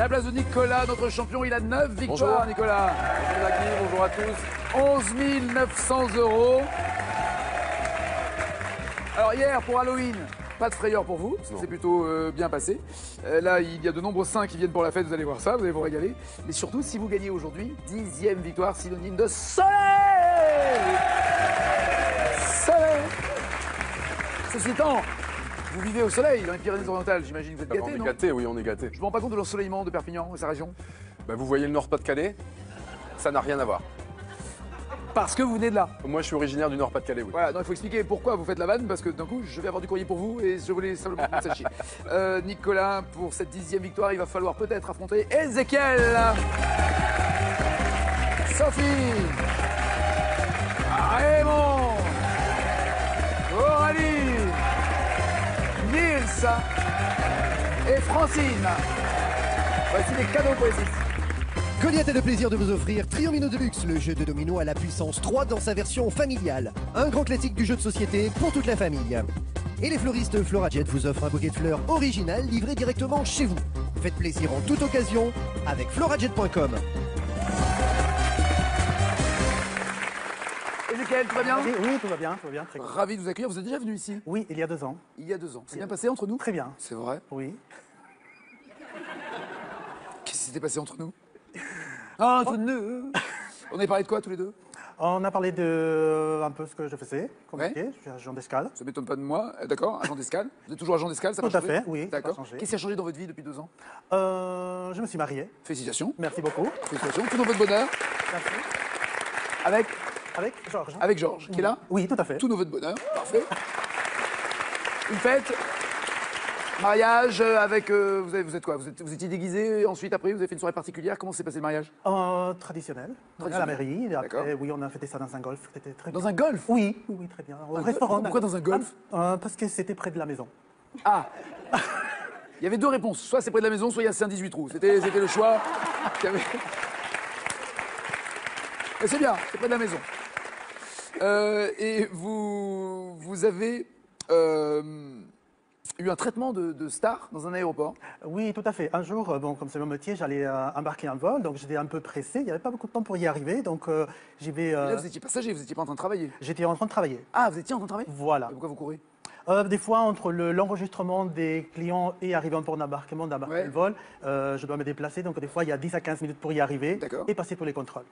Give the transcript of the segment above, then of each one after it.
la place de Nicolas, notre champion. Il a 9 victoires, Bonjour. Nicolas. Bonjour Jackie, bonjour à tous. 11 900 €. Alors hier, pour Halloween, pas de frayeur pour vous, parce que c'est plutôt bien passé. Là, il y a de nombreux saints qui viennent pour la fête, vous allez voir ça, vous allez vous régaler. Mais surtout, si vous gagnez aujourd'hui, 10e victoire, synonyme de soleil. Soleil. Ceci étant, vous vivez au soleil dans les Pyrénées-Orientales, j'imagine que vous êtes On gâtés, est non? gâtés, oui, on est gâtés. Je me rends pas compte de l'ensoleillement de Perpignan et sa région. Bah, vous voyez le Nord-Pas-de-Calais, ça n'a rien à voir. Parce que vous venez de là. Moi, je suis originaire du Nord-Pas-de-Calais, oui. Voilà, donc il faut expliquer pourquoi vous faites la vanne, parce que d'un coup, je vais avoir du courrier pour vous et je voulais simplement que vous le sachiez. Nicolas, pour cette 10e victoire, il va falloir peut-être affronter Ezekiel, Sophie, Raymond, Aurélie, Nils et Francine. Voici les cadeaux pour les 6. Goliath a le plaisir de vous offrir Triomino Deluxe, le jeu de domino à la puissance 3 dans sa version familiale. Un grand classique du jeu de société pour toute la famille. Et les fleuristes Florajet vous offrent un bouquet de fleurs original livré directement chez vous. Faites plaisir en toute occasion avec florajet.com. Ezekiel, tout va bien? Oui, tout va bien, très bien. Ravi de vous accueillir. Vous êtes déjà venu ici? Oui, il y a 2 ans. Il y a 2 ans. C'est bien passé entre nous? Très bien. C'est vrai? Oui. Qu'est-ce qui s'était passé entre nous? Entre nous. On avait parlé de quoi tous les deux? On a parlé de un peu ce que je faisais comme Ouais. métier. Je suis agent d'escale. Ça m'étonne pas de moi. D'accord, agent d'escale. Vous êtes toujours agent d'escale, ça va Tout à changer? fait, oui, ça va D'accord. changer. Qu'est-ce qui a changé dans votre vie depuis 2 ans? Je me suis marié. Félicitations. Merci beaucoup. Félicitations. Tout dans votre bonheur. Merci. Avec, Avec Georges. avec Georges, qui est là. Oui, tout à fait. Tout dans votre bonheur. Parfait. Une fête. Mariage avec. Vous êtes quoi? Vous étiez déguisé, ensuite, après, vous avez fait une soirée particulière. Comment s'est passé le mariage? Traditionnel. À la mairie. Et D'accord. après, oui, on a fêté ça dans un golf. C'était très bien. Dans un golf? Oui, oui, très bien. Au restaurant. Pourquoi dans un golf? Parce que c'était près de la maison. Ah. Il y avait 2 réponses. Soit c'est près de la maison, soit il y a un 18 trous. C'était le choix. qu'il y avait. Mais c'est bien, c'est près de la maison. Et vous avez eu un traitement de star dans un aéroport. Oui, tout à fait. Un jour, bon, comme c'est mon métier, j'allais embarquer un vol, donc j'étais un peu pressé. Il n'y avait pas beaucoup de temps pour y arriver, donc j'y vais. Et là, vous étiez passager, vous n'étiez pas en train de travailler. J'étais en train de travailler. Ah, vous étiez en train de travailler? Voilà. Et pourquoi vous courez? Des fois, entre l'enregistrement des clients et arriver en port d'embarquement, d'embarquer Ouais. le vol, je dois me déplacer. Donc, des fois, il y a 10 à 15 minutes pour y arriver D'accord. et passer tous les contrôles.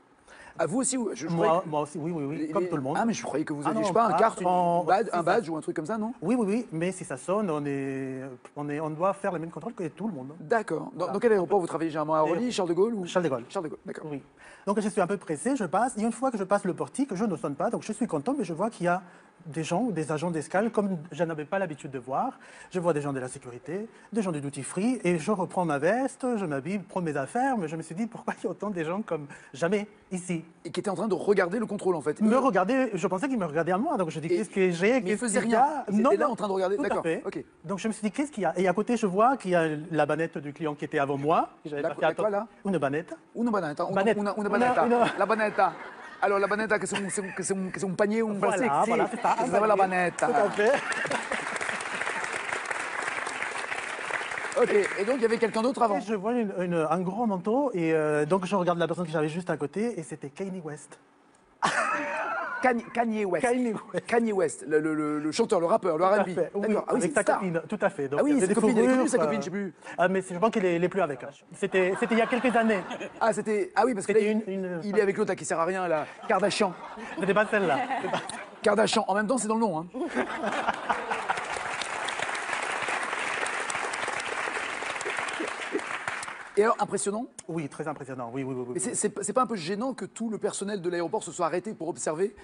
Ah, vous aussi? Je croyais que- Moi aussi, oui, comme tout le monde. Ah, mais je croyais que vous Ah aviez, non, je sais pas, un pas carte, en- un c'est badge ça. ou un truc comme ça, non? Oui, mais si ça sonne, on doit faire les mêmes contrôles que tout le monde. D'accord. Dans quel aéroport vous travaillez généralement? À Orly, Charles de Gaulle ou... Charles de Gaulle. Charles de Gaulle, d'accord. Oui. Donc je suis un peu pressé, je passe. Et une fois que je passe le portique, je ne sonne pas. Donc je suis content, mais je vois qu'il y a des gens ou des agents d'escale, comme je n'avais pas l'habitude de voir. Je vois des gens de la sécurité, des gens du duty free, et je reprends ma veste, je m'habille, prends mes affaires, mais je me suis dit, pourquoi il y a autant de gens comme jamais ici? Et qui était en train de regarder le contrôle, en fait. Me regarder, je pensais qu'ils me regardaient à moi, donc je dis, Et- qu'est-ce que j'ai? Mais ils Qu'est-ce faisaient qu'il y rien. a Ils étaient là en train de regarder. Tout à D'accord. fait. Ok. Donc je me suis dit, qu'est-ce qu'il y a? Et à côté, je vois qu'il y a la banette du client qui était avant moi. que j'avais La- pas fait la quoi, attention. là Une banette. Una banetta. Banette. Una Una- banetta. una- La banetta. Alors, la banetta, que c'est un panier ou un plastique? Voilà, c'est ça. Ça s'appelle la banetta. Tout à fait. Ok. Et donc, il y avait quelqu'un d'autre avant? Et je vois un grand manteau et donc je regarde la personne que j'avais juste à côté et c'était Kanye West. Kanye West. Kanye West. Kanye West, le chanteur, le rappeur, le Tout à R&B. fait. Oui, D'accord. Ah oui, avec c'est sa une star. copine, tout à fait. Donc, Ah oui, il y avait sa des copine, elle est fourrures, connue, sa copine, je sais plus. Mais je pense qu'il est plus avec. C'était il y a quelques années. Ah, c'était. Ah oui, parce que là, C'était une- il est avec l'autre là, qui sert à rien, là. Kardashian. C'était pas celle-là. Kardashian. En même temps, c'est dans le nom. Hein. Et alors, impressionnant. Oui, très impressionnant. Oui, oui, oui. Mais c'est pas un peu gênant que tout le personnel de l'aéroport se soit arrêté pour observer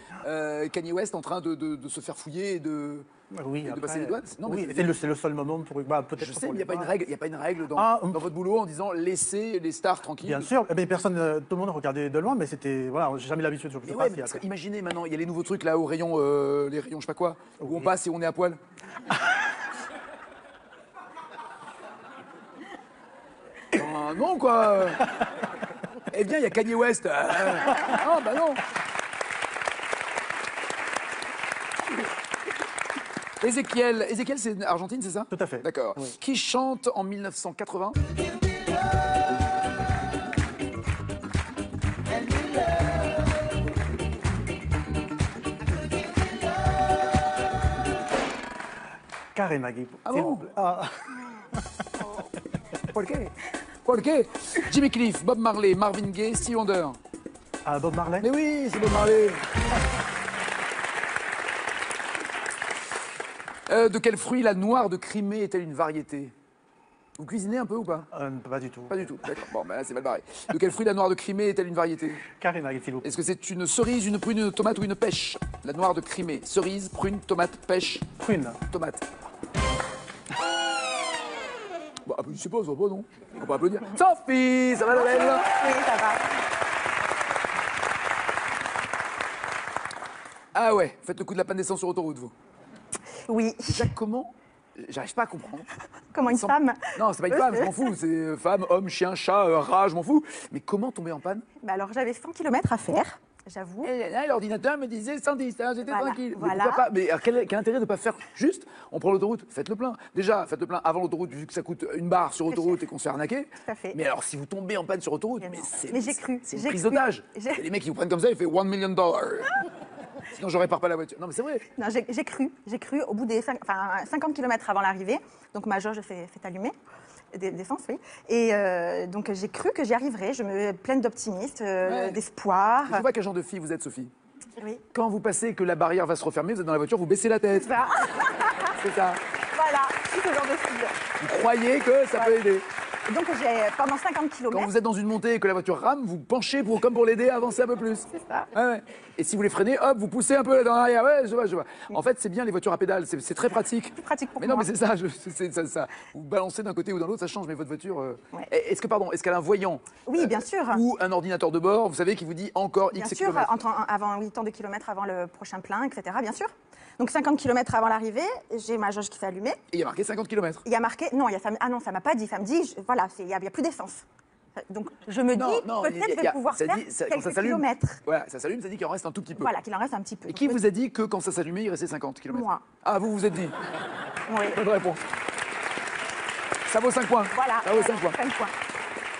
Kanye West en train de se faire fouiller et de Oui, de après, passer les douanes? Non, mais oui, c'est- c'est le seul moment pour peut-être. Je sais, pour mais il n'y a pas les une voir. règle, il y a pas une règle dans, Ah, dans votre boulot en disant laissez les stars tranquilles. Bien sûr, mais personne, tout le monde regardait de loin, mais c'était voilà, j'ai jamais l'habitude. Je Mais sais ouais, pas mais si parce que après. imaginez maintenant, il y a les nouveaux trucs là au rayon, les rayons je sais pas quoi, où on passe et on est à poil. Ah, non quoi. Eh bien, il y a Kanye West. Ah bah non. Ézéchiel, c'est Argentine, c'est ça? Tout à fait. D'accord. Oui. Qui chante en 1980 Karen Magui. Ah s'il bon vous plaît. Ah. ¿Por qué? ¿Por qué? Jimmy Cliff, Bob Marley, Marvin Gaye, Stevie Wonder. Ah, Bob Marley. Mais oui, c'est Bob Marley. De quel fruit la noire de Crimée est-elle une variété? Vous cuisinez un peu ou pas? Pas du tout. Pas du tout, d'accord. Bon, ben là, c'est mal barré. De quel fruit la noire de Crimée est-elle une variété? Karen Magui, s'il vous plaît. Est-ce que c'est une cerise, une prune, une tomate ou une pêche? La noire de Crimée. Cerise, prune, tomate, pêche, Prune. tomate. Bon, je sais pas, ça va pas, non? On peut applaudir. Sophie, ça va la belle? Oui, ça va. Ah ouais, faites le coup de la panne d'essence sur autoroute, vous. Oui. Déjà, comment? J'arrive pas à comprendre. Comment une Sans- femme? Non, c'est pas une femme, je m'en fous. C'est femme, homme, chien, chat, rat, je m'en fous. Mais comment tomber en panne? Bah alors, j'avais 100 km à faire, j'avoue. Et là, l'ordinateur me disait 110, hein, j'étais Voilà, tranquille. Mais voilà. pourquoi pas? Mais alors, quel intérêt de ne pas faire juste, on prend l'autoroute, faites le plein. Déjà, faites le plein avant l'autoroute, vu que ça coûte une barre sur autoroute et qu'on se fait arnaquer. Tout à fait. Mais alors, si vous tombez en panne sur autoroute, Mais mais non. c'est Mais j'ai cru, c'est une j'ai prise cru. d'otage. J'ai- Et les mecs, ils vous prennent comme ça, ils font $1 million. Sinon, je répare pas la voiture. Non, mais c'est vrai. Non, j'ai cru au bout des 50 km avant l'arrivée, donc ma jauge fait allumer, d'essence, oui. Et donc j'ai cru que j'y arriverais, je me pleine d'optimisme, Ouais. d'espoir. Je vois quel genre de fille vous êtes, Sophie. Oui. Quand vous passez et que la barrière va se refermer, vous êtes dans la voiture, vous baissez la tête. Ça, C'est ça. voilà, je suis ce genre de fille. Vous croyez que ça peut aider. Donc pendant 50 Quand km, vous êtes dans une montée et que la voiture rame, vous penchez comme pour l'aider à avancer un peu plus. c'est ça. Ouais, ouais. Et si vous les freinez, hop, vous poussez un peu dans l'arrière. Ouais, je vois, je vois. En fait, c'est bien les voitures à pédales, c'est très pratique. Plus pratique pour Mais moi. non, mais c'est ça, ça. Vous balancez d'un côté ou d'un autre, ça change, mais votre voiture. Ouais. Est-ce qu'elle a un voyant Oui, bien sûr. ou un ordinateur de bord, vous savez, qui vous dit encore Bien X sûr, kilomètres? avant 8 ans de kilomètres avant le prochain plein, etc. Bien sûr. Donc 50 km avant l'arrivée, j'ai ma jauge qui s'est allumée. Et il y a marqué 50 km. Il y a marqué, non, ah non, ça m'a pas dit. Ça me dit, voilà, il y a plus d'essence. Donc je me dis, peut-être je vais pouvoir faire quand ça quelques s'allume. kilomètres. Voilà, ça s'allume, ça dit qu'il en reste un tout petit peu. Voilà, qu'il en reste un petit peu. Et qui vous a dit que quand ça s'allumait, il restait 50 km? Moi. Ah, vous vous êtes dit. Oui. Bonne réponse. Ça vaut 5 points. Voilà. Ça vaut 5 points. 5 points.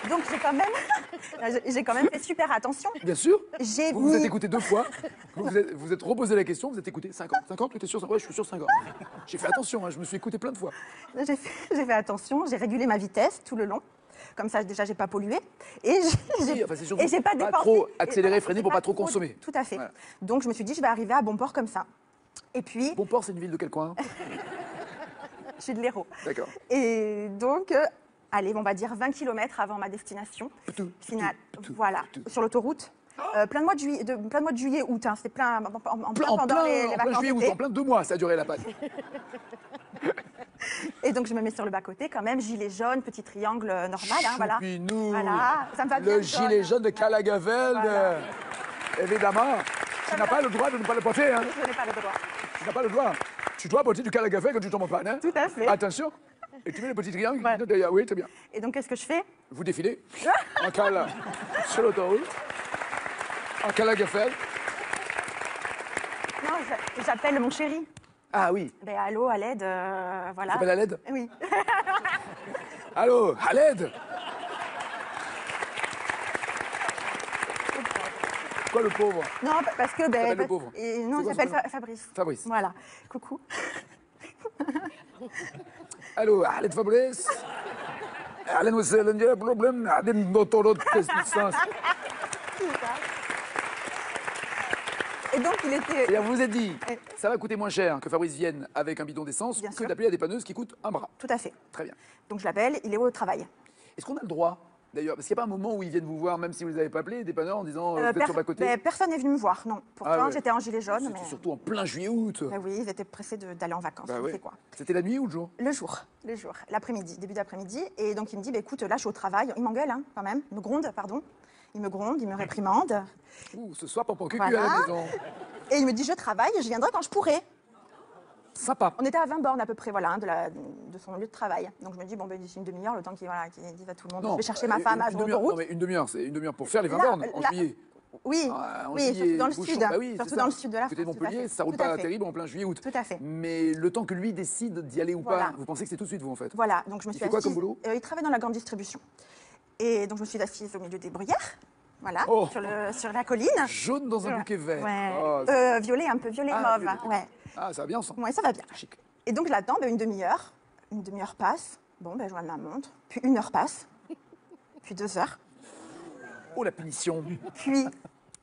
Donc j'ai quand même fait super attention. Bien sûr. J'ai Vous vous êtes mis- écouté 2 fois. Vous êtes reposé la question, vous êtes écouté 50. 50, tu étais sûr? Ouais, je suis sûr 50. J'ai fait attention, hein, je me suis écouté plein de fois. J'ai fait attention, j'ai régulé ma vitesse tout le long. Comme ça, déjà, j'ai pas pollué. Et j'ai enfin, c'est surtout et j'ai pas pas dépensé. trop Et accélérer, voilà, freiner j'ai pour pas trop consommer. Tout à fait. Voilà. Donc, je me suis dit, je vais arriver à bon port comme ça. Et puis, Bonport, c'est une ville de quel coin? je suis de l'Hérault. D'accord. Et donc, allez, on va dire 20 km avant ma destination finale. Voilà, sur l'autoroute. Plein de mois de juillet, août. Hein, c'était plein, en plein En pendant les plein vacances juillet août, d'été. en plein 2 mois, ça a duré la panne. Et donc, je me mets sur le bas-côté quand même, gilet jaune, petit triangle normal. Hein, voilà. Choupinou. Voilà, ça me va bien. Le gilet jaune de Calagavelde. Voilà. Évidemment. Tu n'as pas le droit de ne pas le porter. Hein. Je n'ai pas le droit. Tu n'as pas le droit. Tu dois porter du Calagavelde quand tu tombes en panne. Hein. Tout à fait. Attention. Et tu mets le petit triangle. Ouais. Derrière. Oui, très bien. Et donc, qu'est-ce que je fais? Vous défilez en cale sur l'autoroute, en Calagafel. Non, j'appelle mon chéri. Ah oui, Ben, allô, à l'aide, voilà. ça s'appelle à l'aide. Oui. Allô, à l'aide. Quoi le pauvre? Non, parce que... s'appelle le pauvre? Non, C'est il quoi s'appelle son nom? Fabrice. Fabrice. Voilà. Coucou. Allô, à l'aide Fabrice. أهلا وسهلا يا بروبلم قاعدين نطرد كاس. Et donc, il était... Et vous vous êtes dit, ça va coûter moins cher que Fabrice vienne avec un bidon d'essence Bien que sûr. d'appeler la dépanneuse qui coûte un bras. Tout à fait. Très bien. Donc, je l'appelle, il est au travail. Est-ce qu'on a le droit, d'ailleurs, parce qu'il n'y a pas un moment où ils viennent vous voir, même si vous ne les avez pas appelés, les dépanneurs, en disant vous êtes sur le côté. Personne n'est venu me voir, non. Pourtant, Ah ouais. j'étais en gilet jaune, C'était mais... surtout en plein juillet-août. Ben oui, ils étaient pressés d'aller en vacances. Bah je ouais. sais quoi. C'était la nuit ou le jour? Le jour, l'après-midi, début d'après-midi. Et donc, il me dit, bah, écoute, là, je suis au travail. Il m'engueule, hein, quand même. Il me gronde, pardon. Il me réprimande. Ouh, ce soir, papa cucu Voilà. à la maison. Et il me dit, je travaille, je viendrai quand je pourrai. Sympa. On était à 20 bornes à peu près, voilà, hein, de son lieu de travail. Donc, je me dis, bon, ben, d'ici une demi-heure, le temps qu'il dise à tout le monde, je vais chercher ma femme à une demi-heure. d'autoroute. Non, mais une demi-heure, c'est une demi-heure pour faire les 20 Là, bornes en là, juillet. Oui, Ah, en oui, juillet, surtout dans le bouchon. sud. Bah oui, c'est Surtout ça. dans le sud de la Côté de France. tout à Montpellier, fait. ça roule Tout à pas fait. terrible en plein juillet-août. Tout à fait. Mais le temps que lui décide d'y aller ou Voilà. pas, vous pensez que c'est tout de suite, vous, en fait? Voilà, donc je me Il suis fait quoi assise. comme boulot? Il travaille dans la grande distribution. Et donc, je me suis assise au milieu des bruyères, voilà, Oh. sur la colline. Jaune dans un bouquet vert. Ouais. Oh, Violet, un peu violet Ah, mauve. violet. Ouais. ah, ça va bien ensemble. Ouais, ça va bien. Chic. Et donc là-dedans, une demi-heure. Une demi-heure passe. Bon, je vois ma montre. Puis 1 heure passe. Puis 2 heures. Oh, la punition. Puis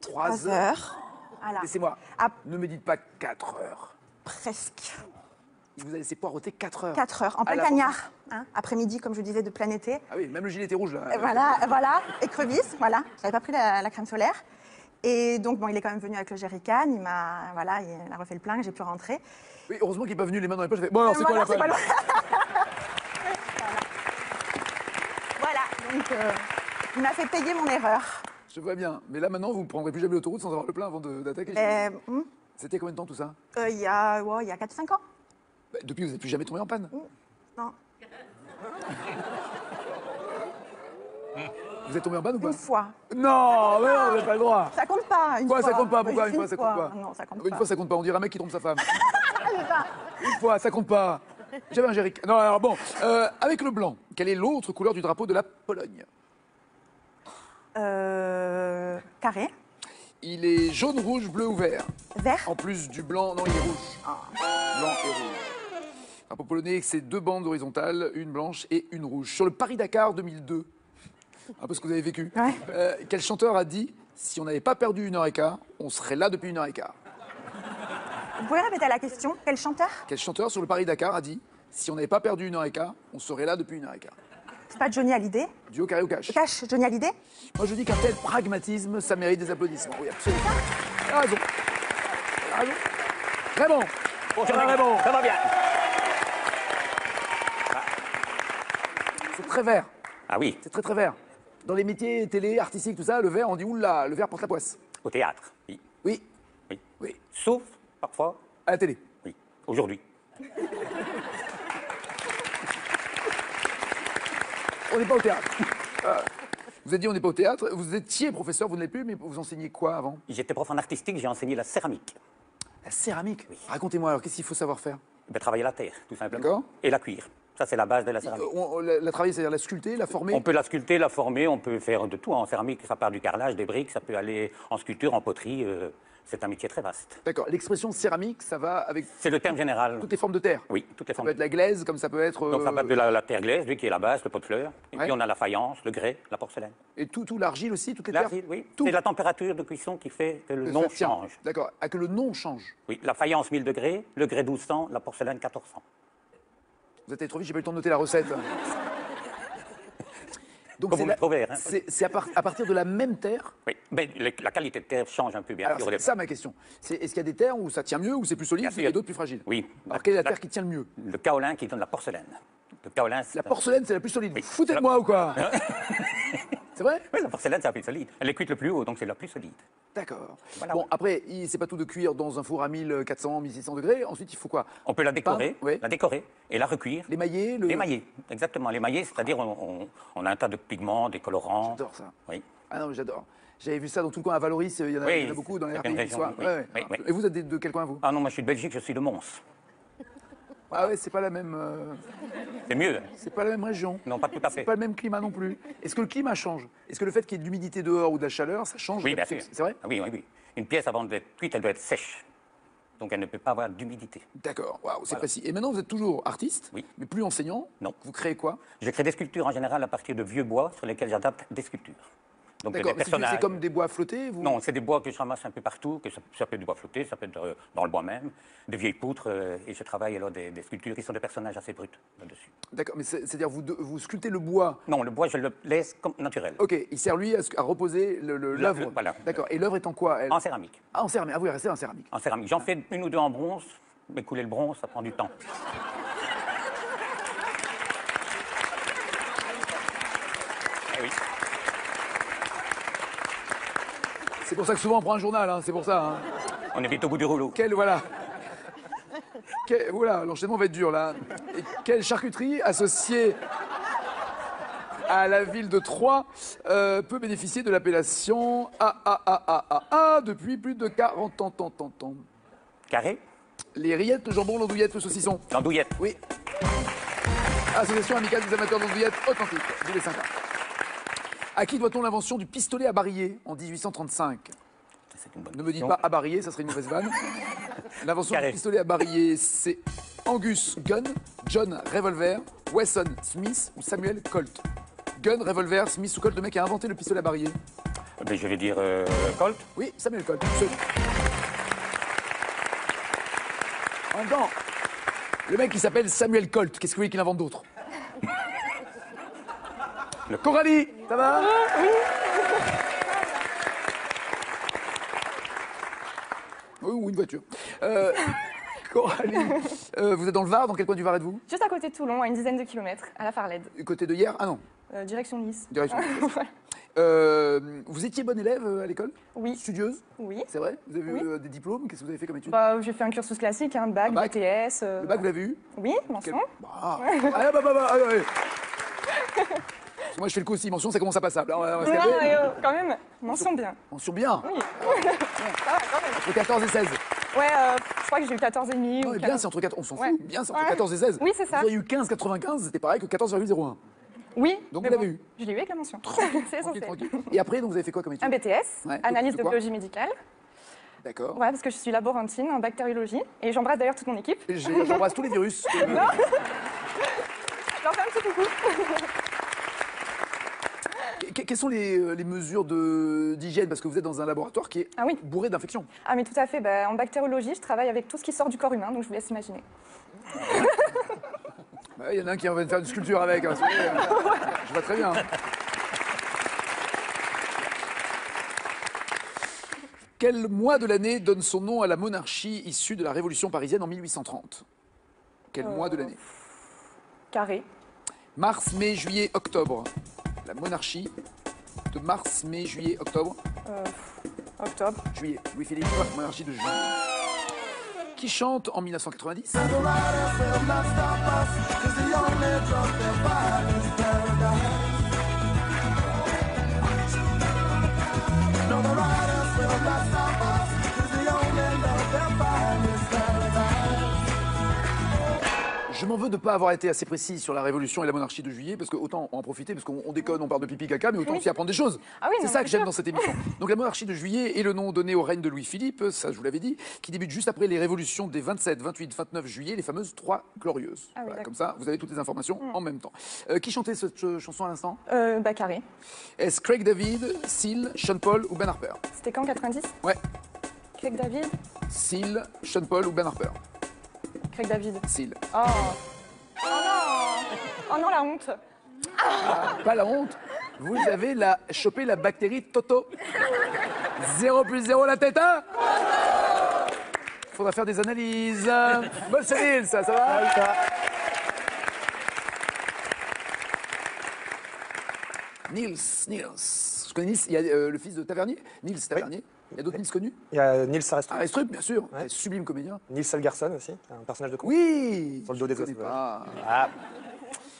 3 3 heures. heures. Voilà. Laissez-moi. Ah, Ne me dites pas 4 heures. presque. Il vous a laissé poireauter 4 heures. 4 heures. En À plein la cagnard. Hein, après-midi, comme je vous disais, de plein été. Ah oui, même le gilet était rouge, là. Voilà. Écrevisse, voilà. J'avais pas pris la crème solaire. Et donc, il est quand même venu avec le jerrycan. Il a refait le plein, j'ai pu rentrer. Oui, heureusement qu'il n'est pas venu les mains dans les poches. Bon, alors, c'est quoi la c'est peine pas Voilà, donc il m'a fait payer mon erreur. Je vois bien. Mais là, maintenant, vous ne prendrez plus jamais l'autoroute sans avoir le plein avant d'attaquer. C'était combien de temps, tout ça? Il y a 4-5 ans. Depuis, vous n'êtes plus jamais tombé en panne? Non, Vous êtes tombé en panne ou pas? une fois. Non, mais non, vous n'avez pas le droit. Ça compte pas. Quoi, ça compte pas? Mais Pourquoi une une fois, ça compte fois. pas? Non, ça compte Une pas. fois, ça compte pas. On dirait un mec qui trompe sa femme. Une fois, ça compte pas. J'avais un jerrycan. Non, alors bon. Avec le blanc, quelle est l'autre couleur du drapeau de la Pologne? Carré, Il est jaune, rouge, bleu ou vert. vert. En plus du blanc, non, il est rouge. Blanc et rouge. Le drapeau polonais, c'est 2 bandes horizontales, une blanche et une rouge. Sur le Paris-Dakar 2002, un peu ce que vous avez vécu, Ouais. quel chanteur a dit « Si on n'avait pas perdu 1h15, on serait là depuis 1h15 » Vous pouvez répéter la question? Quel chanteur? Quel chanteur sur le Paris-Dakar a dit « Si on n'avait pas perdu 1h15, on serait là depuis 1h15 » C'est pas Johnny Hallyday? Duo carré ou cash? Cash, Johnny Hallyday? Moi, je dis qu'un tel pragmatisme, ça mérite des applaudissements. Oui, absolument. Il a raison. Il a raison. Raymond. Bonjour, Ah, Raymond. ça va bien. C'est très vert. Ah oui, C'est très, très vert. Dans les métiers télé, artistiques, tout ça, le vert, on dit oula, le vert porte la poisse. au théâtre, oui. Oui. Oui. Oui. Sauf, parfois, À la télé. oui, aujourd'hui. On n'est pas au théâtre. Vous avez dit on n'est pas au théâtre. Vous étiez professeur, vous ne l'êtes plus, mais vous enseignez quoi avant? J'étais prof en artistique, j'ai enseigné la céramique. La céramique. Racontez-moi alors, qu'est-ce qu'il faut savoir faire? Travailler la terre, tout simplement. D'accord. Et la cuire. Ça, c'est la base de la céramique. La travailler, c'est-à-dire la sculpter, la former? On peut la sculpter, la former, on peut faire de tout. En céramique, ça part du carrelage, des briques, ça peut aller en sculpture, en poterie. C'est un métier très vaste. D'accord. L'expression céramique, ça va avec C'est le terme général. toutes les formes de terre? Oui, toutes les Ça formes. peut être la glaise, comme ça peut être... Donc ça part de la terre glaise, lui qui est la base, le pot de fleurs. Et Ouais. puis on a la faïence, le grès, la porcelaine. Et tout, l'argile aussi, toutes les terres? L'argile, oui. Tout. C'est la température de cuisson qui fait que le Que nom ça tient. change. D'accord. Ah, que le nom change. Oui, la faïence 1000 degrés, le grès 1200, la porcelaine 1400. Vous êtes allé trop vite, j'ai pas eu le temps de noter la recette. Donc Comme vous le trouvez, hein. c'est à partir de la même terre. Oui, mais la qualité de terre change un peu bien Alors sûr. c'est ça ma question. Est-ce qu'il y a des terres où ça tient mieux, où c'est plus solide, Bien sûr. et d'autres plus fragiles? Oui. Alors quelle est la terre qui tient le mieux? Le kaolin qui donne la porcelaine. Le kaolin, La porcelaine, c'est la plus solide. Oui. Vous foutez de moi ou quoi? C'est vrai? Oui, la porcelaine, c'est la plus solide. Elle est cuite le plus haut, donc c'est la plus solide. D'accord. Voilà, Bon, ouais. après, c'est pas tout de cuire dans un four à 1400, 1600 degrés. Ensuite, il faut quoi? On peut la décorer, oui. la décorer et la recuire. L'émailler, L'émailler, exactement. L'émailler, c'est-à-dire on a un tas de pigments, des colorants. J'adore ça. Oui. Ah non, mais j'adore. J'avais vu ça dans tout le coin à Valoris, il y en a, Oui, il y en a beaucoup dans les certaines RPI qui régions, soient. oui. Ouais, ouais. Oui, oui. Et vous êtes de quel coin, vous? Ah non, moi je suis de Belgique, je suis de Mons. Ah ouais, c'est pas la même. C'est mieux. C'est pas la même région. Non, pas tout à C'est fait. pas le même climat non plus. Est-ce que le climat change? Est-ce que le fait qu'il y ait de l'humidité dehors ou de la chaleur, ça change? Oui, bien sûr. C'est vrai? Ah oui, oui, oui. Une pièce, avant d'être cuite, elle doit être sèche. Donc elle ne peut pas avoir d'humidité. D'accord, waouh, c'est Voilà. précis. Et maintenant, vous êtes toujours artiste, Oui. mais plus enseignant. Non. Vous créez quoi? Je crée des sculptures en général à partir de vieux bois sur lesquels j'adapte des sculptures. Donc D'accord, des mais personnages. c'est comme des bois flottés vous... Non, c'est des bois que je ramasse un peu partout, que ça peut être du bois flotté, ça peut être dans le bois même, des vieilles poutres, et je travaille alors des sculptures qui sont des personnages assez bruts là-dessus. D'accord, mais c'est-à-dire vous sculptez le bois. Non, le bois, je le laisse comme naturel, Ok, il sert lui à reposer l'œuvre. voilà. D'accord, et l'œuvre est en quoi elle? en céramique. Ah, en céramique. Ah, vous restez en céramique. En céramique. J'en fais une ou deux en bronze, mais couler le bronze, ça prend du temps. Eh oui. C'est pour ça que souvent on prend un journal, hein, c'est pour ça. Hein. On est vite au bout du rouleau. Voilà. Voilà, l'enchaînement va être dur là. Et quelle charcuterie associée à la ville de Troyes peut bénéficier de l'appellation AAAAA depuis plus de 40 ans. Carré, Les rillettes, le jambon, l'andouillette, le saucisson. l'andouillette. Oui. Association amicale des amateurs d'andouillettes authentiques, ville 5 ans. À qui doit-on l'invention du pistolet à barillet en 1835? C'est une bonne Ne me dites question. pas à barillet, ça serait une mauvaise vanne. L'invention du Carré. pistolet à barillet, c'est Angus Gunn, John Revolver, Wesson Smith ou Samuel Colt. Gunn, Revolver, Smith ou Colt, le mec qui a inventé le pistolet à barillet. Ben, je vais dire Colt. Oui, Samuel Colt. En même temps, le mec qui s'appelle Samuel Colt, qu'est-ce que vous voulez qu'il invente d'autre? Coralie, ça va? Oui, ou une voiture. Coralie, vous êtes dans le Var, dans quel coin du Var êtes-vous? Juste à côté de Toulon, à une dizaine de kilomètres, à la Farlède. Côté de hier? Ah non, Direction Nice. direction. Vous étiez bonne élève à l'école? Oui. Studieuse? Oui. C'est vrai? Vous avez Oui. eu des diplômes? Qu'est-ce que vous avez fait comme études? Bah, j'ai fait un cursus classique, un bac, Un bac. BTS. Le bac, vous l'avez eu? Oui, mention. Ah, ouais. Parce que moi, je fais le coup aussi. Mention, ça commence à passer. Là, on va se Non, calmer. mais, quand même, mention bien. Mention bien. Oui. Ça va, quand même. Entre 14 et 16. Ouais, je crois que j'ai eu 14,5 Non, ou mais bien, 15. c'est entre 4. On s'en fout. Ouais. Bien, c'est entre Ouais. 14 et 16. Oui, c'est ça. Vous avez eu 15,95, c'était pareil que 14,01. Oui. Donc, mais vous l'avez eu. Je l'ai eu avec la mention. C'est Tranquille, essentiel. tranquille. Et après, donc, vous avez fait quoi comme études? Un BTS, Ouais, analyse de de quoi biologie médicale. D'accord. Ouais, parce que je suis laborantine en bactériologie. Et j'embrasse d'ailleurs toute mon équipe. J'embrasse tous les virus. Je leur fais un petit coucou. Quelles sont les mesures d'hygiène? Parce que vous êtes dans un laboratoire qui est Ah oui. bourré d'infections. Ah mais tout à fait, bah, en bactériologie, je travaille avec tout ce qui sort du corps humain, donc je vous laisse imaginer. Il y en a un qui va faire une sculpture avec. Hein, je vois très bien. Quel mois de l'année donne son nom à la monarchie issue de la Révolution parisienne en 1830? Quel mois de l'année? Carré. Mars, mai, juillet, octobre. La monarchie de mars, mai, juillet, octobre. Octobre. Juillet. Louis-Philippe, monarchie de juillet. Qui chante en 1990? Je m'en veux de ne pas avoir été assez précis sur la Révolution et la monarchie de juillet, parce que autant en profiter, parce qu'on déconne, on parle de pipi caca, mais autant aussi apprendre des choses. Ah oui, c'est non, ça c'est que j'aime sûr. dans cette émission. Donc la monarchie de juillet est le nom donné au règne de Louis-Philippe, ça je vous l'avais dit, qui débute juste après les révolutions des 27, 28, 29 juillet, les fameuses Trois Glorieuses. Ah oui, Voilà, d'accord. comme ça, vous avez toutes les informations en même temps. Qui chantait cette chanson à l'instant? Bah carré. Est-ce Craig David, Seal, Sean Paul ou Ben Harper? C'était quand, 90? Ouais. Craig David? Seal, Sean Paul ou Ben Harper? Craig David. Seal. Oh. Oh non. Oh non, la honte. Pas la honte. Vous avez chopé la bactérie Toto. 0 plus 0 la tête, hein? Faudra faire des analyses. Bon, c'est Nils, ça va? Nils. Je connais Nils, il y a le fils de Tavernier. Nils Tavernier. Il y a d'autres Nils connus? Il y a Nils Arestrup, Arestrup, bien sûr. Ouais. Sublime comédien. Nils Holgersson aussi, un personnage de con. Oui. Sur le dos des Je connais os, ouais. pas. Ah,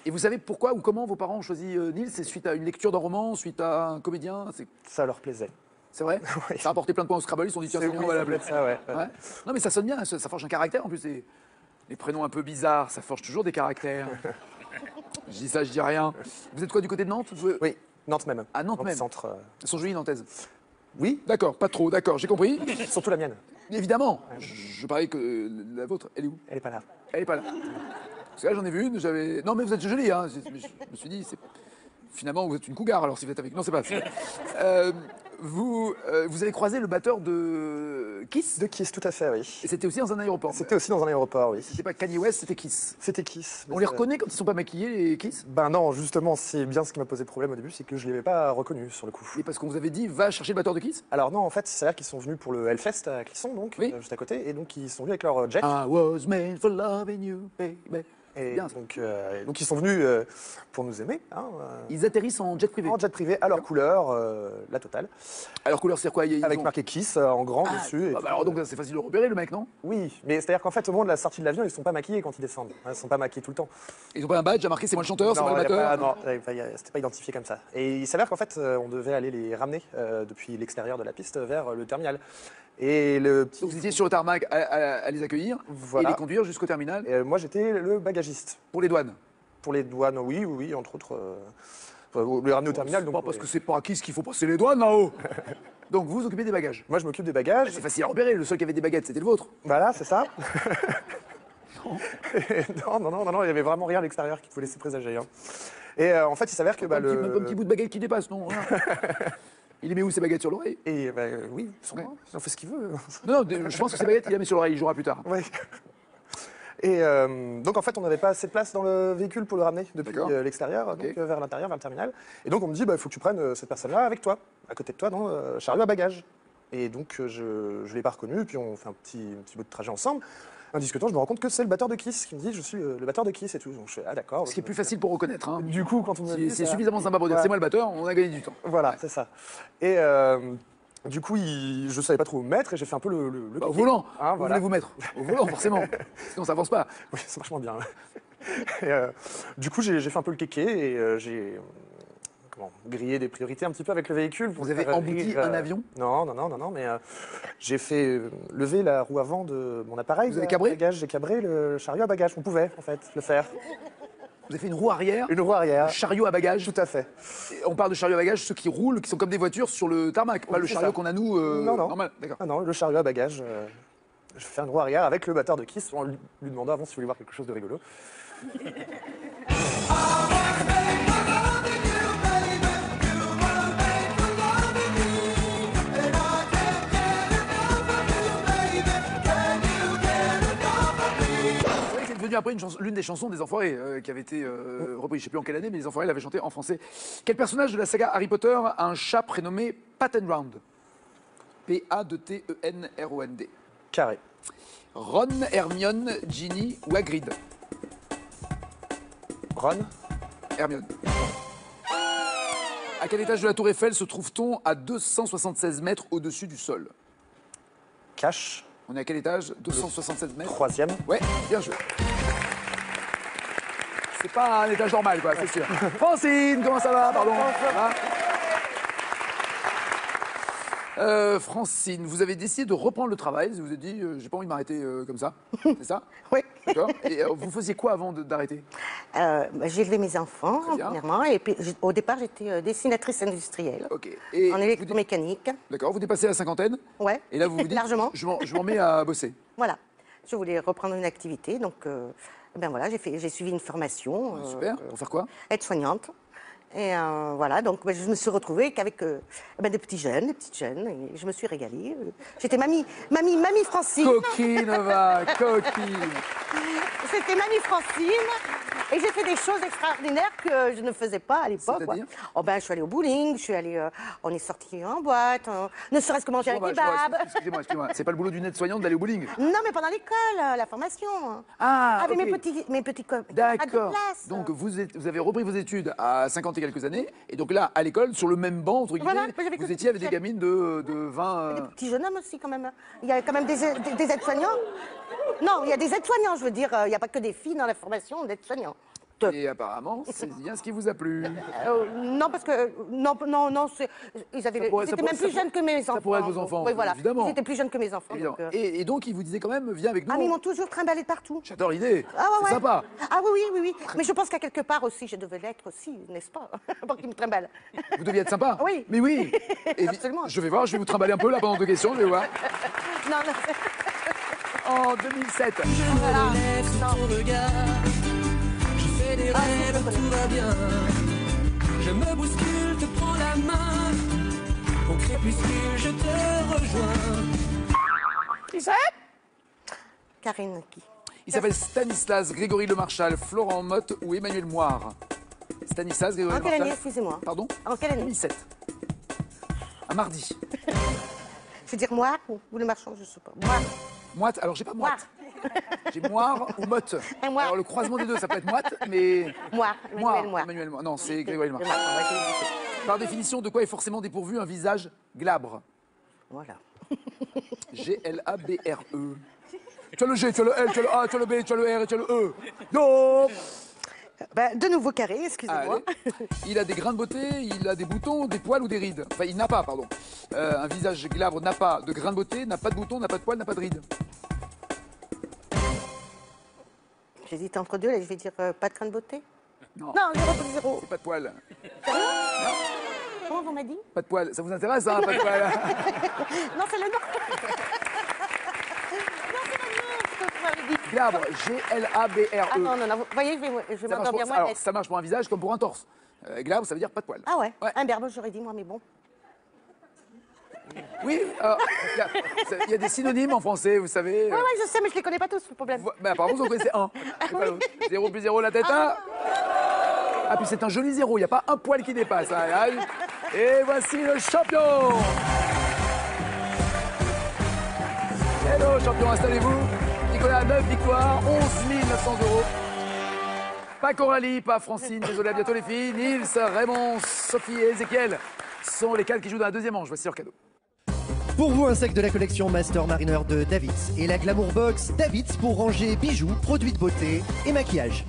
Et vous savez pourquoi ou comment vos parents ont choisi Nils? C'est suite à une lecture d'un roman, suite à un comédien? Ça leur plaisait. C'est vrai? Oui. Ça a apporté plein de points au Scrabble, ils se sont dit tiens, c'est Oui, bon, on va ça l'appeler. doit être ça, ouais. Ouais. Non mais ça sonne bien, ça forge un caractère en plus. Les prénoms un peu bizarres, ça forge toujours des caractères. Je dis ça, je dis rien. Vous êtes quoi du côté de Nantes? Oui, Nantes même. À Nantes même. Centre. Elles sont jolies nantaises. Oui, D'accord, pas trop, d'accord, j'ai compris. surtout la mienne. Évidemment, je parie que la vôtre, elle est où? Elle est pas là. Elle est pas là. Parce que là j'en ai vu une, j'avais. Non mais vous êtes jolie, hein. Je me suis dit, finalement vous êtes une cougar alors si vous êtes avec. Non c'est pas. Vous avez croisé le batteur de Kiss? De Kiss, tout à fait, oui. Et c'était aussi dans un aéroport. C'était aussi dans un aéroport, oui. C'était pas Kanye West, c'était Kiss. C'était Kiss. On les reconnaît quand ils sont pas maquillés, les Kiss? Ben non, justement, c'est bien ce qui m'a posé problème au début, c'est que je ne les avais pas reconnus sur le coup. Et parce qu'on vous avait dit, va chercher le batteur de Kiss? Alors non, en fait, c'est-à-dire qu'ils sont venus pour le Hellfest à Clisson, donc, Oui. juste à côté, et donc ils sont venus avec leur jet. I was made for loving you, baby. Et bien, ça. donc ils sont venus pour nous aimer, hein, Ils atterrissent en jet privé. en jet privé, à leur couleur, la totale, Alors couleur c'est quoi? Ils avec ont- marqué Kiss en grand Ah, dessus. et bah, tout. alors donc c'est facile de repérer le mec, non? Oui, mais c'est-à-dire qu'en fait, au moment de la sortie de l'avion, ils ne sont pas maquillés quand ils descendent. Ils ne sont pas maquillés tout le temps. Ils ont pas un badge à marquer c'est moi le chanteur, c'est moi le y a batteur? pas- non, c'était pas identifié comme ça. Et il s'avère qu'en fait, on devait aller les ramener depuis l'extérieur de la piste vers le terminal. Et le petit... Donc vous étiez sur le tarmac à les accueillir Voilà. et les conduire jusqu'au terminal Moi, j'étais le bagagiste. pour les douanes. Pour les douanes, oui, entre autres. Les ramener au terminal. C'est Donc, pas parce que c'est pas à Kiss qu'il faut passer les douanes là-haut. Donc vous vous occupez des bagages. Moi, je m'occupe des bagages. C'est facile à repérer, le seul qui avait des baguettes c'était le vôtre. Voilà, c'est ça. Non, il y avait vraiment rien à l'extérieur qui pouvait laisser présager. Hein. Et en fait, il s'avère que... Un petit bout de baguette qui dépasse, non hein. Il met où ses baguettes sur l'oreille? Et oui, sûrement, il en fait ce qu'il veut. Non, je pense que ses baguettes, il les met sur l'oreille, il jouera plus tard. Ouais. Et donc en fait, on n'avait pas assez de place dans le véhicule pour le ramener depuis l'extérieur, donc vers l'intérieur, vers le terminal. Et donc on me dit, il faut que tu prennes cette personne-là avec toi, à côté de toi, dans le chariot à bagages. Et donc je ne l'ai pas reconnu, puis on fait un petit bout de trajet ensemble. En discutant, je me rends compte que c'est le batteur de Kiss qui me dit, je suis le batteur de Kiss et tout. Donc je fais, ah d'accord. Ce qui est plus facile pour reconnaître. Hein. Du coup, quand on me dit c'est suffisamment sympa pour dire, c'est moi le batteur, on a gagné du temps. Voilà, c'est ça. Et du coup, je savais pas trop où me mettre et j'ai fait un peu le au volant. Hein, vous voulez vous mettre au volant, forcément. Sinon, ça avance pas. Oui, ça marche moins bien. Et, du coup, j'ai fait un peu le kéké et j'ai grillé des priorités un petit peu avec le véhicule. Vous avez embouti un avion? Non, mais j'ai fait lever la roue avant de mon appareil. Vous avez cabré? J'ai cabré le chariot à bagages. On pouvait, en fait, le faire. Vous avez fait une roue arrière? Une roue arrière. Chariot à bagages? Tout à fait. Et on parle de chariot à bagages, ceux qui roulent, qui sont comme des voitures sur le tarmac, pas le chariot qu'on a nous normal. D'accord. Ah non, le chariot à bagages. Je fais une roue arrière avec le batteur de Kiss en lui demandant avant s'il voulait voir quelque chose de rigolo. Après l'une des chansons des Enfoirés qui avait été reprise, je ne sais plus en quelle année, mais les Enfoirés l'avaient chanté en français. Quel personnage de la saga Harry Potter a un chat prénommé Pattenround? P-A-T-E-N-R-O-N-D. Carré. Ron, Hermione, Ginny ou Hagrid? Ron. Hermione. À quel étage de la Tour Eiffel se trouve-t-on à 276 mètres au-dessus du sol? Cache. On est à quel étage? 276 mètres. 3e. Ouais, bien joué. C'est pas un étage normal, quoi, c'est sûr. Francine, comment ça va? Pardon. Francine, vous avez décidé de reprendre le travail. Vous vous êtes dit, j'ai pas envie de m'arrêter comme ça. C'est ça? Oui. D'accord. Et vous faisiez quoi avant d'arrêter? J'ai élevé mes enfants, premièrement. Et puis, au départ, j'étais dessinatrice industrielle. Ok. Et en électromécanique. D'accord. Vous dépassez la cinquantaine? Ouais. Et là, vous vous dites, largement. Je m'en mets à bosser. Voilà. Je voulais reprendre une activité. Donc, ben voilà, j'ai suivi une formation. Super. Pour faire quoi? Aide-soignante. Et voilà, donc je me suis retrouvée qu'avec des petits jeunes, des petites jeunes, et je me suis régalée. J'étais mamie Francine. Coquine, va, coquine. C'était mamie Francine. Et j'ai fait des choses extraordinaires que je ne faisais pas à l'époque. C'est-à-dire? Oh ben, je suis allée au bowling, on est sortis en boîte, ne serait-ce que manger un kebab. Excusez-moi, c'est pas le boulot d'une aide-soignante d'aller au bowling? Non, mais pendant l'école, la formation. Ah, avec okay. mes petits copains. D'accord. Donc vous avez repris vos études à 50 et quelques années, et donc là, à l'école, sur le même banc, entre guillemets, voilà, vous étiez avec des gamines de 20... Des petits jeunes hommes aussi, quand même. Il y a quand même des aides-soignants. Non, il y a des aides-soignants, je veux dire. Il n'y a pas que des filles dans la formation d'aides-soignants. Et apparemment, c'est bien ce qui vous a plu. Non, parce que... Non, ils étaient même plus jeunes que mes enfants. Ça pourrait être vos enfants, oui, voilà. évidemment. Ils étaient plus jeunes que mes enfants. Donc, et donc, ils vous disaient quand même, viens avec nous. Ah, mais ils m'ont toujours trimballé de partout. J'adore l'idée. Ah, ouais, c'est sympa. Ah oui. Mais je pense qu'à quelque part aussi, je devais l'être aussi, n'est-ce pas? Pour qu'ils me trimballent. Vous deviez être sympa? Oui. Mais oui. Absolument. Je vais voir, je vais vous trimballer un peu là pendant 2 questions, je vais voir. Non. En 2007. Voilà. Des rêves, tout va bien. Je me bouscule, te prends la main. Au crépuscule, je te rejoins. Qui c'est? Karine qui? Il s'appelle Stanislas Grégory Lemarchal, Florent Motte ou Emmanuel Moire. Stanislas Grégory Lemarchal. En quelle année, excusez-moi? Pardon? En quelle année? 2007. Un mardi. Je veux dire Moire ou le marchand, je ne sais pas. Moite, alors j'ai pas moite. J'ai moire ou motte. Alors le croisement des deux, ça peut être moite, mais... Emmanuel Moire. Non, c'est Grégory Lemarchal. Par définition, de quoi est forcément dépourvu un visage glabre? Voilà. G-L-A-B-R-E. Tu as le G, tu as le L, tu as le A, tu as le B, tu as le R et tu as le E. Non. De nouveau carré, excusez-moi. Il a des grains de beauté, il a des boutons, des poils ou des rides. Enfin, il n'a pas, pardon. Un visage glabre n'a pas de grains de beauté, n'a pas de boutons, n'a pas de poils, n'a pas de rides. J'hésite entre deux, là, je vais dire pas de grains de beauté. Non, 0. C'est pas de poils. Sérieux? Non. Comment vous m'avez dit? Pas de poils. Ça vous intéresse, hein, pas de poils? Non, c'est le nom. Non, c'est le nom, ce que vous m'avez dit. Glabre, G-L-A-B-R-E. Ah non, non, non, vous voyez, je vais Ça marche, m'endormir pour, moins. alors, ça marche pour un visage comme pour un torse. Glabre, ça veut dire pas de poils. Ah ouais, Ouais. un berbe, j'aurais dit moi, mais bon. Oui, il y a des synonymes en français, vous savez. Ouais, ouais, je sais, mais je les connais pas tous, le problème. Mais apparemment, vous en connaissez un. C'est pas l'autre. 0 plus 0, la tête 1. Ah, puis c'est un joli 0, il n'y a pas un poil qui dépasse. Hein. Et voici le champion. Hello, champion, installez-vous. Nicolas, 9 victoires, 11 900 €. Pas Coralie, pas Francine, désolé, à bientôt les filles. Nils, Raymond, Sophie et Ézéchiel sont les 4 qui jouent dans la deuxième manche. Voici leur cadeau. Pour vous, un sac de la collection Master Mariner de Davids et la Glamour Box Davids pour ranger bijoux, produits de beauté et maquillage.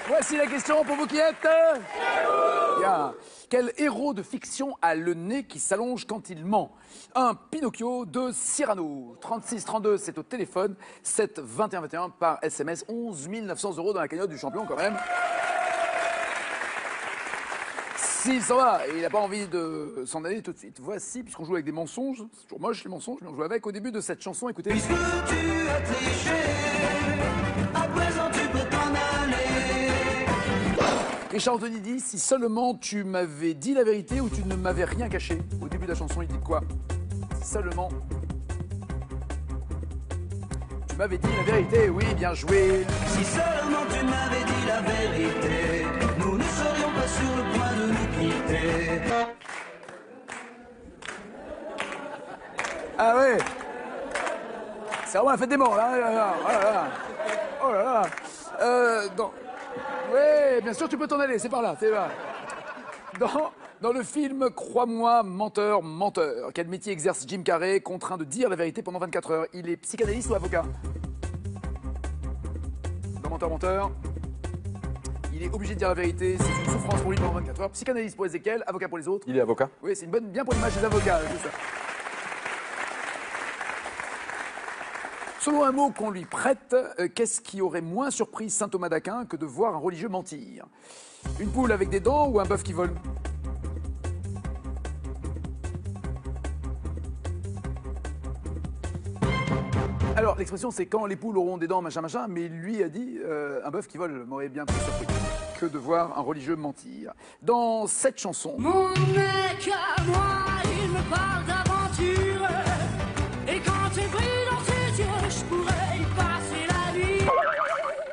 Voici la question pour vous qui êtes. Bien. Quel héros de fiction a le nez qui s'allonge quand il ment? 1. Pinocchio. 2. Cyrano. 36 32, c'est au téléphone. 7 21 21 par SMS. 11 900 € dans la cagnotte du champion quand même. S'il s'en va et il n'a pas envie de s'en aller tout de suite. Voici, puisqu'on joue avec des mensonges, c'est toujours moche les mensonges, mais on joue avec au début de cette chanson. Écoutez. Puisque tu as triché, à présent tu peux t'en aller. Richard Anthony dit: si seulement tu m'avais dit la vérité ou tu ne m'avais rien caché. Au début de la chanson, il dit quoi? Si seulement tu m'avais dit la vérité, oui, bien joué. Si seulement tu m'avais dit la vérité, nous ne serions pas sur le point de nous quitter. Ah ouais. C'est vraiment la fête des morts, là. Oh là là. Oh là là. Ouais, bien sûr, tu peux t'en aller, c'est par là, c'est là. Dans le film Crois-moi, menteur, menteur, quel métier exerce Jim Carrey, contraint de dire la vérité pendant 24 heures? Il est psychanalyste ou avocat? Dans Menteur, menteur, il est obligé de dire la vérité, c'est une souffrance pour lui pendant 24 heures. Psychanalyste pour Ézéchiel, avocat pour les autres. Il est avocat. Oui, c'est une bonne, bien pour l'image des avocats, c'est ça. Selon un mot qu'on lui prête, qu'est-ce qui aurait moins surpris saint Thomas d'Aquin que de voir un religieux mentir? Une poule avec des dents ou un bœuf qui vole? Alors, l'expression, c'est quand les poules auront des dents, machin, machin, mais lui a dit un bœuf qui vole m'aurait bien plus surpris que de voir un religieux mentir. Dans cette chanson. Mon mec à moi, il me parle d'aventure. Et quand tu brilles dans ses yeux, je pourrais y passer la nuit.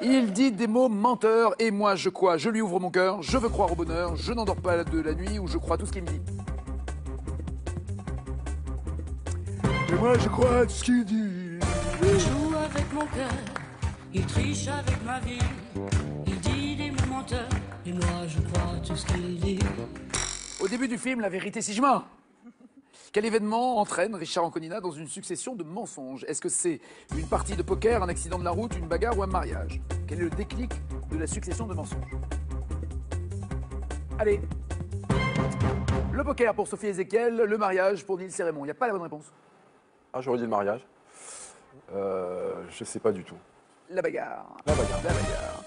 Il dit des mots menteurs et moi je crois, je lui ouvre mon cœur, je veux croire au bonheur, je n'endors pas de la nuit ou je crois tout ce qu'il me dit. Et moi je crois tout ce qu'il dit. Il joue avec mon cœur, il triche avec ma vie. Il dit des mots menteurs et moi je crois tout ce qu'il dit. Au début du film, la vérité si je mens. Quel événement entraîne Richard Anconina dans une succession de mensonges? Est-ce que c'est une partie de poker, un accident de la route, une bagarre ou un mariage? Quel est le déclic de la succession de mensonges? Allez. Le poker pour Sophie Ézéchiel, le mariage pour Nils et Raymond. Il n'y a pas la bonne réponse. Ah, j'aurais dit le mariage. Je sais pas du tout. La bagarre. La bagarre. La bagarre.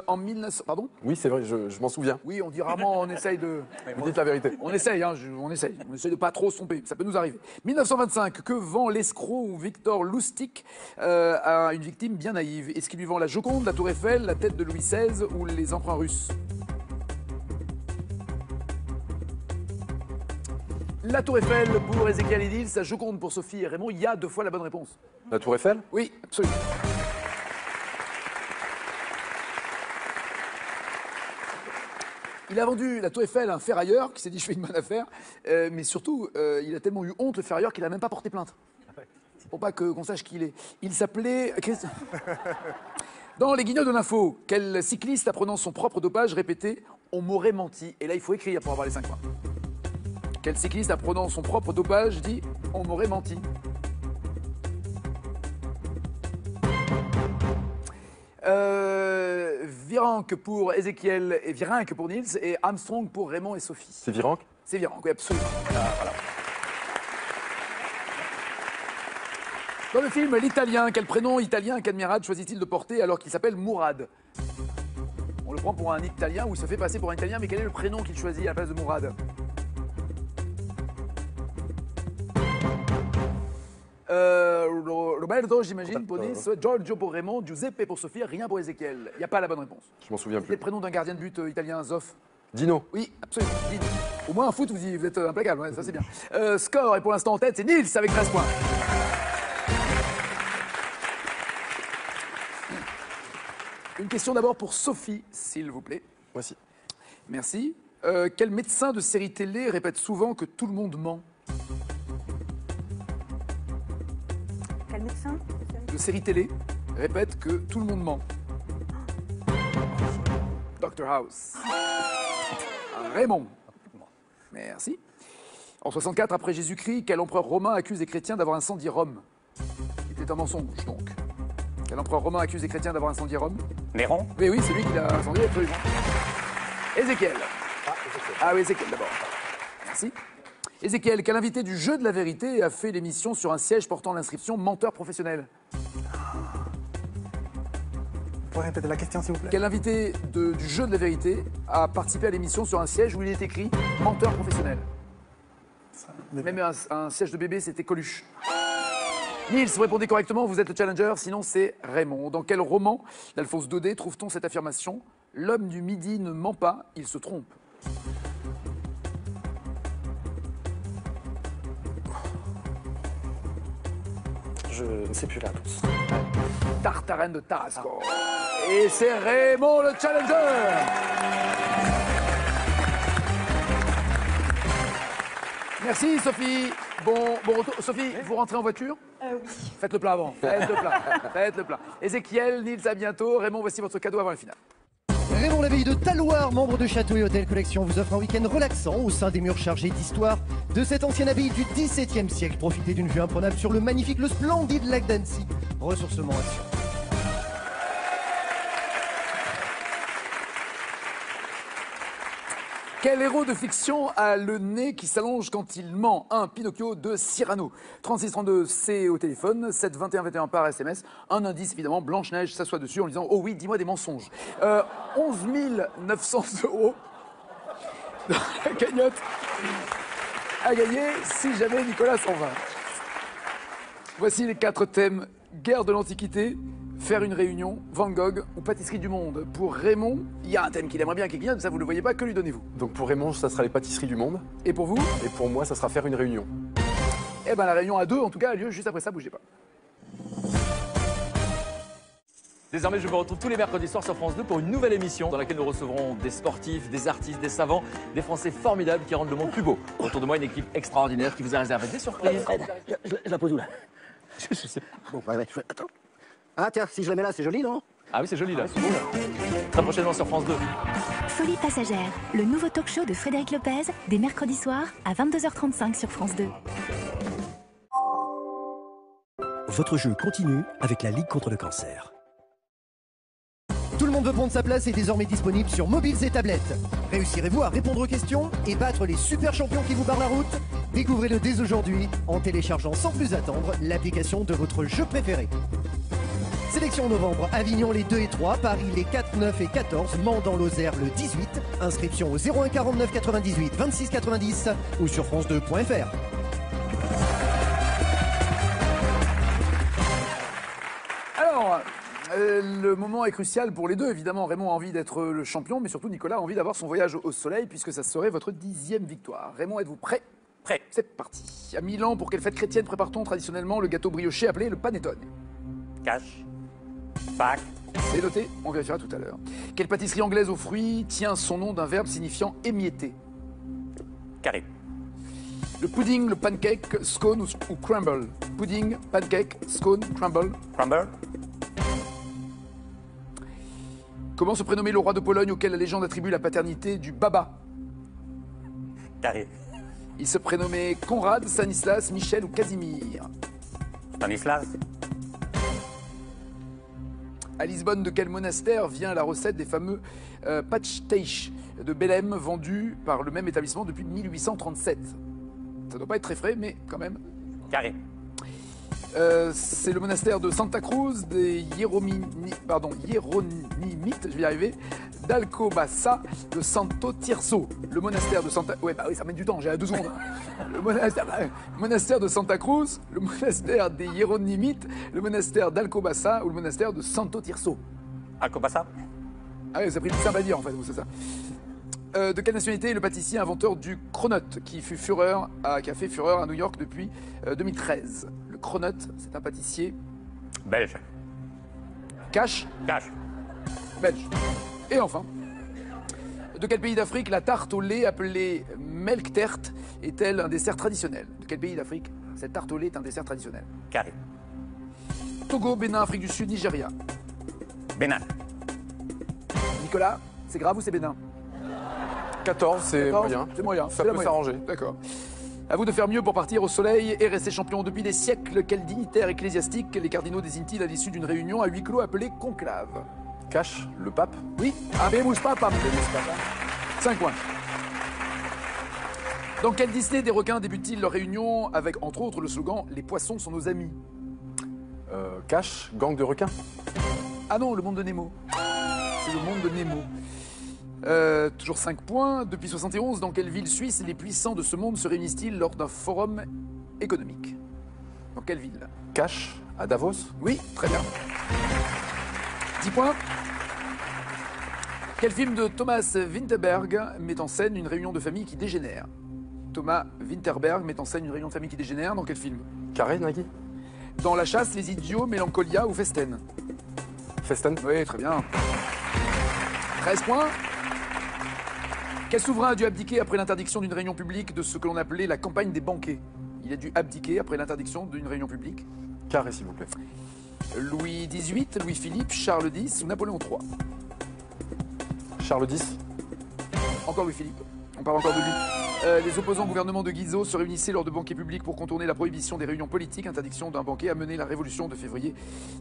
En 1900... Pardon? Oui, c'est vrai, je m'en souviens. Oui, on dit rarement, on essaye de... Vous dites la vérité. On essaye, hein, on essaye de pas trop se tromper, ça peut nous arriver. 1925, que vend l'escroc ou Victor Loustic à une victime bien naïve? Est-ce qu'il lui vend la Joconde, la Tour Eiffel, la tête de Louis XVI ou les emprunts russes? La Tour Eiffel pour Ézéchiel et Nils, la Joconde pour Sophie et Raymond. Il y a 2 fois la bonne réponse. La Tour Eiffel? Oui, absolument. Il a vendu la Tour Eiffel à un ferrailleur qui s'est dit je fais une bonne affaire, mais surtout il a tellement eu honte le ferrailleur qu'il a même pas porté plainte. Pour pas qu'on sache qui il est. Il s'appelait... Dans les Guignols de l'info, quel cycliste apprenant son propre dopage répétait « on m'aurait menti ». Et là il faut écrire pour avoir les 5 points. Quel cycliste apprenant son propre dopage dit « on m'aurait menti ». Virenque pour Ézéchiel et Virenque pour Nils et Armstrong pour Raymond et Sophie. C'est Virenque? C'est Virenque, oui, absolument. Voilà. Dans le film L'Italien, quel prénom italien qu'Admirad choisit-il de porter alors qu'il s'appelle Mourad? On le prend pour un Italien ou il se fait passer pour un Italien, mais quel est le prénom qu'il choisit à la place de Mourad? Roberto, j'imagine, pour Nice, Giorgio pour Raymond, Giuseppe pour Sophie, rien pour Ezekiel. Il n'y a pas la bonne réponse. Je m'en souviens C'est plus. le prénom d'un gardien de but italien, Zoff. Dino. Oui, absolument. Dino. Au moins, en foot, vous êtes implacable, ouais, ça c'est bien. Score est pour l'instant en tête, c'est Nils avec 13 points. Une question d'abord pour Sophie, s'il vous plaît. Voici. Merci. Quel médecin de série télé répète souvent que tout le monde ment? Quel médecin? De série télé répète que tout le monde ment. Dr House. Raymond. Merci. En 64 après Jésus-Christ, quel empereur romain accuse les chrétiens d'avoir incendié Rome? C'était un mensonge, donc. Quel empereur romain accuse les chrétiens d'avoir incendié Rome? Néron? Mais oui, c'est lui qui l'a incendié, absolument. Ézéchiel. Ah oui, Ézéchiel d'abord. Merci. Ézéchiel, quel invité du jeu de la vérité a fait l'émission sur un siège portant l'inscription menteur professionnel? Vous pouvez répéter la question, s'il vous plaît? Quel invité du jeu de la vérité a participé à l'émission sur un siège où il est écrit menteur professionnel? Même un siège de bébé, c'était Coluche. Nils, vous répondez correctement, vous êtes le challenger, sinon c'est Raymond. Dans quel roman d'Alphonse Daudet trouve-t-on cette affirmation? L'homme du midi ne ment pas, il se trompe. Je ne sais plus la réponse. Tartarène de Tarascon. Et c'est Raymond le challenger. Merci Sophie. Bon retour. Sophie, vous rentrez en voiture? Oui. Faites le plat avant. Faites le plat. Faites le plat. Ézéchiel, Nils, à bientôt. Raymond, voici votre cadeau avant la finale. Raymond Léveillé de Talloire, membre de Château et Hôtel Collection, vous offre un week-end relaxant au sein des murs chargés d'histoire de cette ancienne abbaye du XVIIe siècle. Profitez d'une vue imprenable sur le magnifique, le splendide lac d'Annecy. Ressourcement assuré. Quel héros de fiction a le nez qui s'allonge quand il ment? 1. Pinocchio. 2. Cyrano. 3632, c'est au téléphone. 7 21 21 par SMS. Un indice, évidemment, Blanche-Neige s'assoit dessus en disant « Oh oui, dis-moi des mensonges ». 11 900 € dans la cagnotte à gagner si jamais Nicolas s'en va. Voici les 4 thèmes. Guerre de l'Antiquité, faire une réunion, Van Gogh ou pâtisserie du monde. Pour Raymond, il y a un thème qu'il aimerait bien qu'il gagne, ça vous ne le voyez pas, que lui donnez-vous? Donc pour Raymond, ça sera les pâtisseries du monde. Et pour vous? Et pour moi, ça sera faire une réunion. Eh ben la réunion à 2, en tout cas, a lieu juste après ça, bougez pas. Désormais, je vous retrouve tous les mercredis soirs sur France 2 pour une nouvelle émission dans laquelle nous recevrons des sportifs, des artistes, des savants, des Français formidables qui rendent le monde plus beau. Autour de moi, une équipe extraordinaire qui vous a réservé des surprises. Je la pose où là? Je sais pas. Bon, ouais, attends. Ah tiens, si je la mets là, c'est joli, non? Ah oui, c'est joli là. Très prochainement sur France 2. Folie passagère, le nouveau talk show de Frédéric Lopez, des mercredis soirs à 22h35 sur France 2. Votre jeu continue avec la Ligue contre le cancer. Tout le monde veut prendre sa place est désormais disponible sur mobiles et tablettes. Réussirez-vous à répondre aux questions et battre les super champions qui vous barrent la route? Découvrez-le dès aujourd'hui en téléchargeant sans plus attendre l'application de votre jeu préféré. Sélection novembre, Avignon les 2 et 3, Paris les 4, 9 et 14, Mans dans l'Osaire le 18. Inscription au 01 49 98 26 90 ou sur france2.fr. Alors, le moment est crucial pour les deux, évidemment. Raymond a envie d'être le champion, mais surtout Nicolas a envie d'avoir son voyage au soleil, puisque ça serait votre 10e victoire. Raymond, êtes-vous prêt? Prêt. C'est parti. À Milan, pour quelle fête chrétienne prépare-t-on traditionnellement le gâteau brioché appelé le panettone? Cache. Pâques. C'est noté, on vérifiera tout à l'heure. Quelle pâtisserie anglaise aux fruits tient son nom d'un verbe signifiant émietter? Carré. Le pudding, le pancake, scone ou crumble? Pudding, pancake, scone, crumble. Crumble. Comment se prénommait le roi de Pologne auquel la légende attribue la paternité du baba? Carré. Il se prénommait Conrad, Stanislas, Michel ou Casimir? Stanislas. À Lisbonne, de quel monastère vient la recette des fameux pastéis de Belém vendus par le même établissement depuis 1837? Ça ne doit pas être très frais, mais quand même. Carré. C'est le monastère de Santa Cruz des Hieronymites, je vais y arriver, d'Alcobaça de Santo Tirso. Le monastère de Santa... Ouais, bah oui, ça met du temps, j'ai à 2 secondes. Le monastère de Santa Cruz, le monastère des Hieronymites, le monastère d'Alcobaça ou le monastère de Santo Tirso. Alcobaça. Ah oui, ça a pris plus simple à dire en fait, c'est ça. De quelle nationalité est le pâtissier inventeur du cronut qui a fait fureur à New York depuis 2013? Le cronut, c'est un pâtissier belge. Cash? Cash. Belge. Et enfin, de quel pays d'Afrique la tarte au lait appelée melktert est-elle un dessert traditionnel? De quel pays d'Afrique cette tarte au lait est un dessert traditionnel? Carré. Togo, Bénin, Afrique du Sud, Nigeria. Bénin. Nicolas, c'est grave ou c'est Bénin? 14, c'est moyen. C'est moyen. Ça peut s'arranger. D'accord. À vous de faire mieux pour partir au soleil et rester champion. Depuis des siècles, quel dignitaire ecclésiastique les cardinaux désignent-ils à l'issue d'une réunion à huis clos appelée conclave? Cash, le pape? Oui. Habemus Papam. 5 points. Dans quel Disney des requins débutent-ils leur réunion avec, entre autres, le slogan « Les poissons sont nos amis » Cash, gang de requins? Ah non, le monde de Nemo. C'est le monde de Nemo. Toujours 5 points. Depuis 71, dans quelle ville suisse les puissants de ce monde se réunissent-ils lors d'un forum économique? Dans quelle ville? Cash, à Davos? Oui, très bien. 10 points. Quel film de Thomas Vinterberg met en scène une réunion de famille qui dégénère? Thomas Vinterberg met en scène une réunion de famille qui dégénère. Dans quel film? Carré, Nagui? Dans La Chasse, Les Idiots, Mélancolia ou Festen? Festen? Oui, très bien. 13 points. Quel souverain a dû abdiquer après l'interdiction d'une réunion publique de ce que l'on appelait la campagne des banquets? Il a dû abdiquer après l'interdiction d'une réunion publique. Carré, s'il vous plaît. Louis XVIII, Louis-Philippe, Charles X ou Napoléon III? Charles X. Encore Louis-Philippe. On parle encore de lui. Les opposants au gouvernement de Guizot se réunissaient lors de banquets publics pour contourner la prohibition des réunions politiques. Interdiction d'un banquet a mené la révolution de février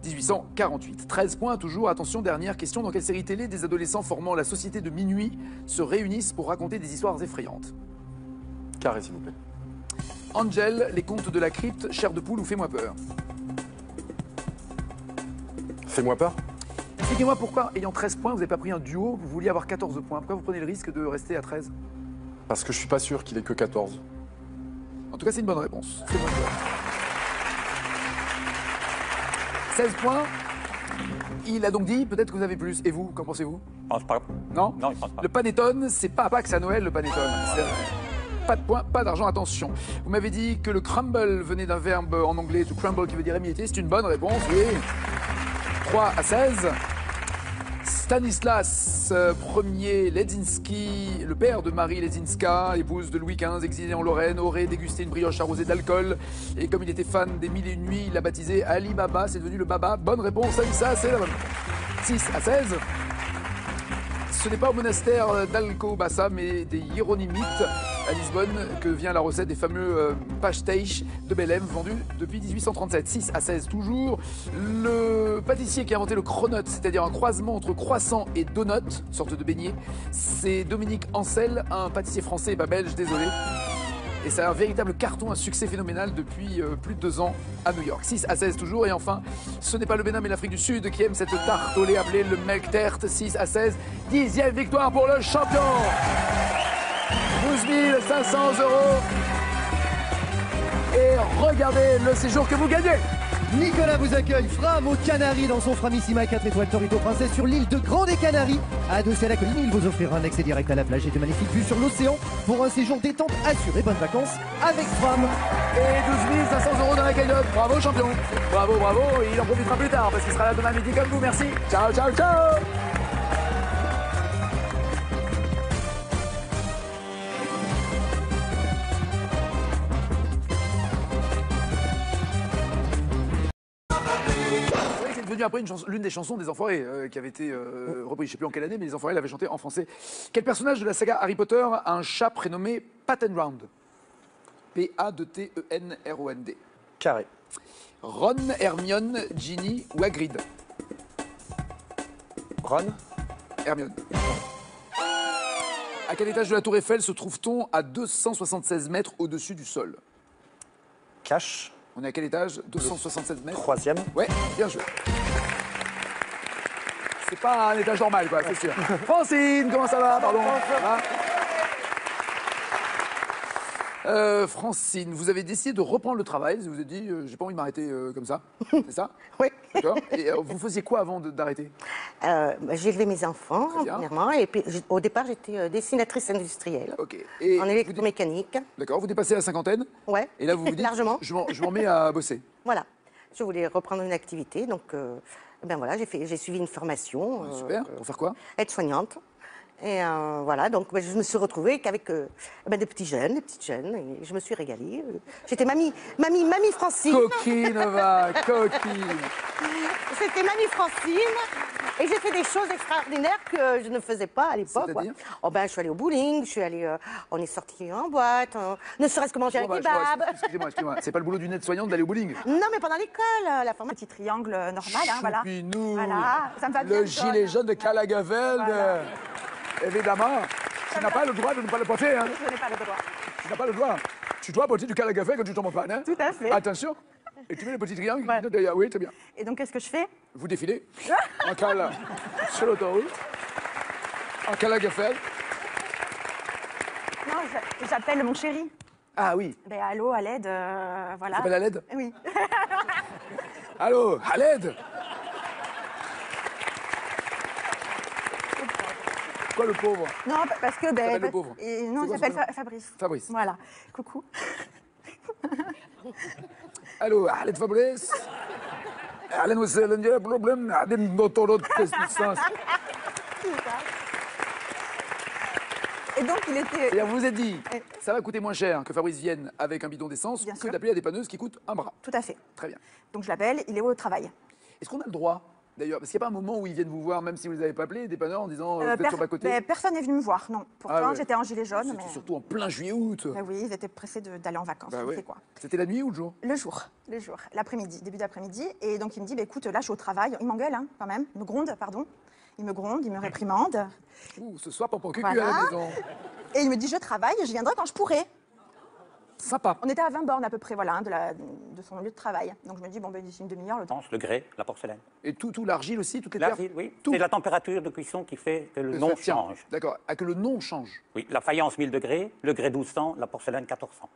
1848. 13 points toujours. Attention, dernière question. Dans quelle série télé des adolescents formant la société de minuit se réunissent pour raconter des histoires effrayantes? Carré, s'il vous plaît. Angel, Les Contes de la Crypte, Chair de poule ou Fais-moi peur? Fais-moi peur. Expliquez-moi pourquoi, ayant 13 points, vous n'avez pas pris un duo, vous vouliez avoir 14 points. Pourquoi vous prenez le risque de rester à 13? Parce que je suis pas sûr qu'il ait que 14. En tout cas, c'est une bonne réponse. C'est bon. 16 points. Il a donc dit, peut-être que vous avez plus. Et vous, qu'en pensez-vous? Je pense pas. Non? Non, je pense pas. Le panettone, c'est pas à Pâques, c'est à Noël, le panettone. Pas de points, pas d'argent, attention. Vous m'avez dit que le crumble venait d'un verbe en anglais, to crumble, qui veut dire émietter. C'est une bonne réponse, oui. 3 à 16. Stanislas Ier Ledzinski, le père de Marie Ledzinska, épouse de Louis XV, exilé en Lorraine, aurait dégusté une brioche arrosée d'alcool. Et comme il était fan des 1001 nuits, il l'a baptisé Ali Baba, c'est devenu le Baba. Bonne réponse, ça c'est la bonne. 6 à 16. Ce n'est pas au monastère d'Alcobaça, mais des Hieronymites à Lisbonne que vient la recette des fameux pastéis de Belém vendus depuis 1837. 6 à 16 toujours. Le pâtissier qui a inventé le cronut, c'est-à-dire un croisement entre croissant et donut, sorte de beignet, c'est Dominique Ancel, un pâtissier français et pas belge, désolé. Et c'est un véritable carton, un succès phénoménal depuis plus de 2 ans à New York. 6 à 16 toujours. Et enfin, ce n'est pas le Bénin mais l'Afrique du Sud qui aime cette tarte au lait appelée le melktert. 6 à 16. 10e victoire pour le champion. 12 500 €. Et regardez le séjour que vous gagnez. Nicolas vous accueille Fram aux Canaries dans son Framissima 4 étoiles Torito Princesse sur l'île de Grande Canaries. Adossé à la colline, il vous offrira un accès direct à la plage et de magnifiques vues sur l'océan pour un séjour détente assuré. Bonnes vacances avec Fram. Et 12 500 € dans la cagnotte. Bravo champion. Bravo, bravo. Et il en profitera plus tard parce qu'il sera là demain midi comme vous. Merci. Ciao, ciao, ciao. Après l'une des chansons des Enfoirés qui avait été reprise, je ne sais plus en quelle année, mais les Enfoirés l'avaient chanté en français. Quel personnage de la saga Harry Potter a un chat prénommé Pattenround? P-A-T-E-N-R-O-N-D. Carré. Ron, Hermione, Ginny ou Hagrid? Ron. Hermione. À quel étage de la Tour Eiffel se trouve-t-on à 276 mètres au-dessus du sol? Cash. On est à quel étage? 276 mètres. 3e. Ouais, bien joué. C'est pas un étage normal, quoi, c'est sûr. Francine, comment ça va? Pardon. Ça va Francine, vous avez décidé de reprendre le travail. Vous vous êtes dit, j'ai pas envie de m'arrêter comme ça. C'est ça? Oui. D'accord. Et vous faisiez quoi avant d'arrêter? J'ai élevé mes enfants, premièrement, et puis au départ, j'étais dessinatrice industrielle. Ok. Et en électromécanique. D'accord, vous dépassez la cinquantaine? Ouais. Et là, vous vous dites, largement. Je m'en mets à bosser. Voilà. Je voulais reprendre une activité, donc ben voilà, j'ai suivi une formation. Super. Pour faire quoi? Aide-soignante. Et voilà, donc ben, je me suis retrouvée qu'avec ben, des petites jeunes, et je me suis régalée. J'étais mamie Francine. Coquine, va, coquine. C'était mamie Francine. Et j'ai fait des choses extraordinaires que je ne faisais pas à l'époque. Oh ben, je suis allée au bowling, on est sortis en boîte, ne serait-ce que manger un kebab. Excusez-moi, c'est pas le boulot d'une aide-soignante d'aller au bowling. Non, mais pendant l'école, la formation. Petit triangle normal, hein, voilà. Choupinou, voilà, ça me va bien. Le gilet jaune de Kalagaveld. Voilà. Évidemment, tu n'as pas le droit de ne pas le porter. Hein. Je n'ai pas le droit. Tu n'as pas le droit. Tu dois porter du Kalagaveld quand tu tombes en panne. Hein. Tout à fait. Attention. Et tu mets le petit triangle derrière. Oui, très bien. Et donc, qu'est-ce que je fais? Vous défilez en cale sur l'autoroute, en Kalagaveld. Non, j'appelle mon chéri. Ah oui. Ben, allô, à l'aide, voilà. Tu appelles à l'aide? Oui. Allô, à l'aide? Quoi le pauvre? Non, parce que... Ben, le pauvre? Non, il s'appelle Fabrice. Fabrice. Voilà. Coucou. Allô, à l'aide Fabrice? أهلا وسهلا يا بروبلم قاعدين نطرد كاستنسانس. Et donc, il était... Et vous vous êtes dit, ça va coûter moins cher que Fabrice vienne avec un bidon d'essence que d'appeler la dépanneuse qui coûte un bras. Tout à fait. Très bien. Donc, je l'appelle, il est au travail. Est-ce qu'on a le droit, d'ailleurs, parce qu'il n'y a pas un moment où ils viennent vous voir, même si vous ne les avez pas appelés, les dépanneurs, en disant peut-être sur bas-côté? Ben, personne n'est venu me voir, non. Pourtant, j'étais en gilet jaune. C'était surtout en plein juillet-août. Ben oui, ils étaient pressés d'aller en vacances. Oui. Quoi. C'était la nuit ou le jour? Le jour, l'après-midi, début d'après-midi. Et donc, il me dit, écoute, là, je suis au travail. Il m'engueule, hein, quand même. Il me gronde, pardon. Il me réprimande. Ouh, ce soir, papa cucu voilà. à la maison. Et il me dit, je travaille, je viendrai quand je pourrai. Sympa. On était à 20 bornes à peu près, voilà, hein, de son lieu de travail. Donc je me dis, bon, ben, d'ici une demi-heure, le temps. Le grès, la porcelaine. Et tout l'argile aussi, toutes les terres? L'argile, oui. C'est la température de cuisson qui fait que le nom change. D'accord, que le nom change. Oui, la faïence 1000 degrés, le grès 1200, la porcelaine 1400.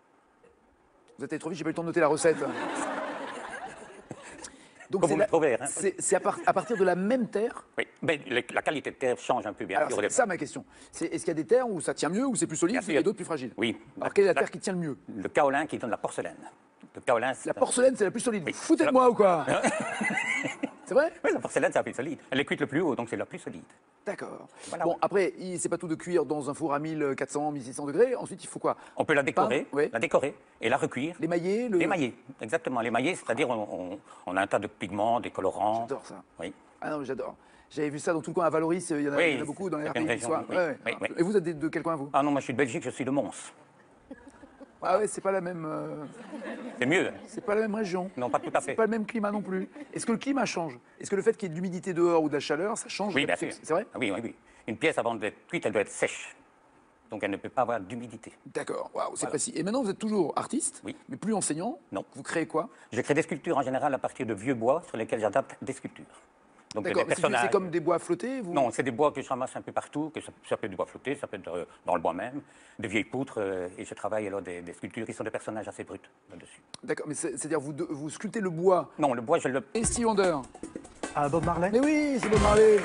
Vous êtes allé trop vite, j'ai pas eu le temps de noter la recette. Donc comme vous le trouvez. Hein. C'est à partir de la même terre? Oui, mais la qualité de terre change un peu bien. Alors c'est ça ma question. Est-ce qu'il y a des terres où ça tient mieux, où c'est plus solide, et d'autres plus fragiles? Oui. Alors quelle est la terre qui tient le mieux? Le kaolin qui donne la porcelaine. La porcelaine, c'est la plus solide. Oui. Vous foutez de moi ou quoi? C'est vrai? Oui, la porcelaine, c'est la plus solide. Elle est cuite le plus haut, donc c'est la plus solide. D'accord. Voilà, bon, après, c'est pas tout de cuire dans un four à 1400, 1600 degrés. Ensuite, il faut quoi? On peut la décorer, et la recuire. L'émailler? L'émailler, exactement. L'émailler, c'est-à-dire on a un tas de pigments, des colorants. J'adore ça. Oui. Ah non, j'adore. J'avais vu ça dans tout le coin à Valoris, il y en a beaucoup dans les RPI. Et vous êtes de quel coin, vous? Ah non, moi je suis de Belgique, je suis de Mons. Ah ouais, c'est pas la même... C'est mieux. C'est pas la même région. Non, pas tout à fait. C'est pas le même climat non plus. Est-ce que le climat change? Est-ce que le fait qu'il y ait de l'humidité dehors ou de la chaleur, ça change? Oui, bien sûr. C'est vrai? Ah, oui. Une pièce, avant d'être cuite, elle doit être sèche. Donc elle ne peut pas avoir d'humidité. D'accord, waouh, c'est précis. Et maintenant, vous êtes toujours artiste, mais plus enseignant. Non. Vous créez quoi? Je crée des sculptures en général à partir de vieux bois sur lesquels j'adapte des sculptures. D'accord, c'est comme des bois flottés Non, c'est des bois que je ramasse un peu partout, que ça peut être du bois flotté, ça peut être dans le bois même, des vieilles poutres, et je travaille alors des sculptures qui sont des personnages assez bruts là-dessus. D'accord, mais c'est-à-dire vous sculptez le bois? Non, le bois, je le... Et Stevie Wonder? Ah, Bob Marley? Mais oui, c'est Bob Marley.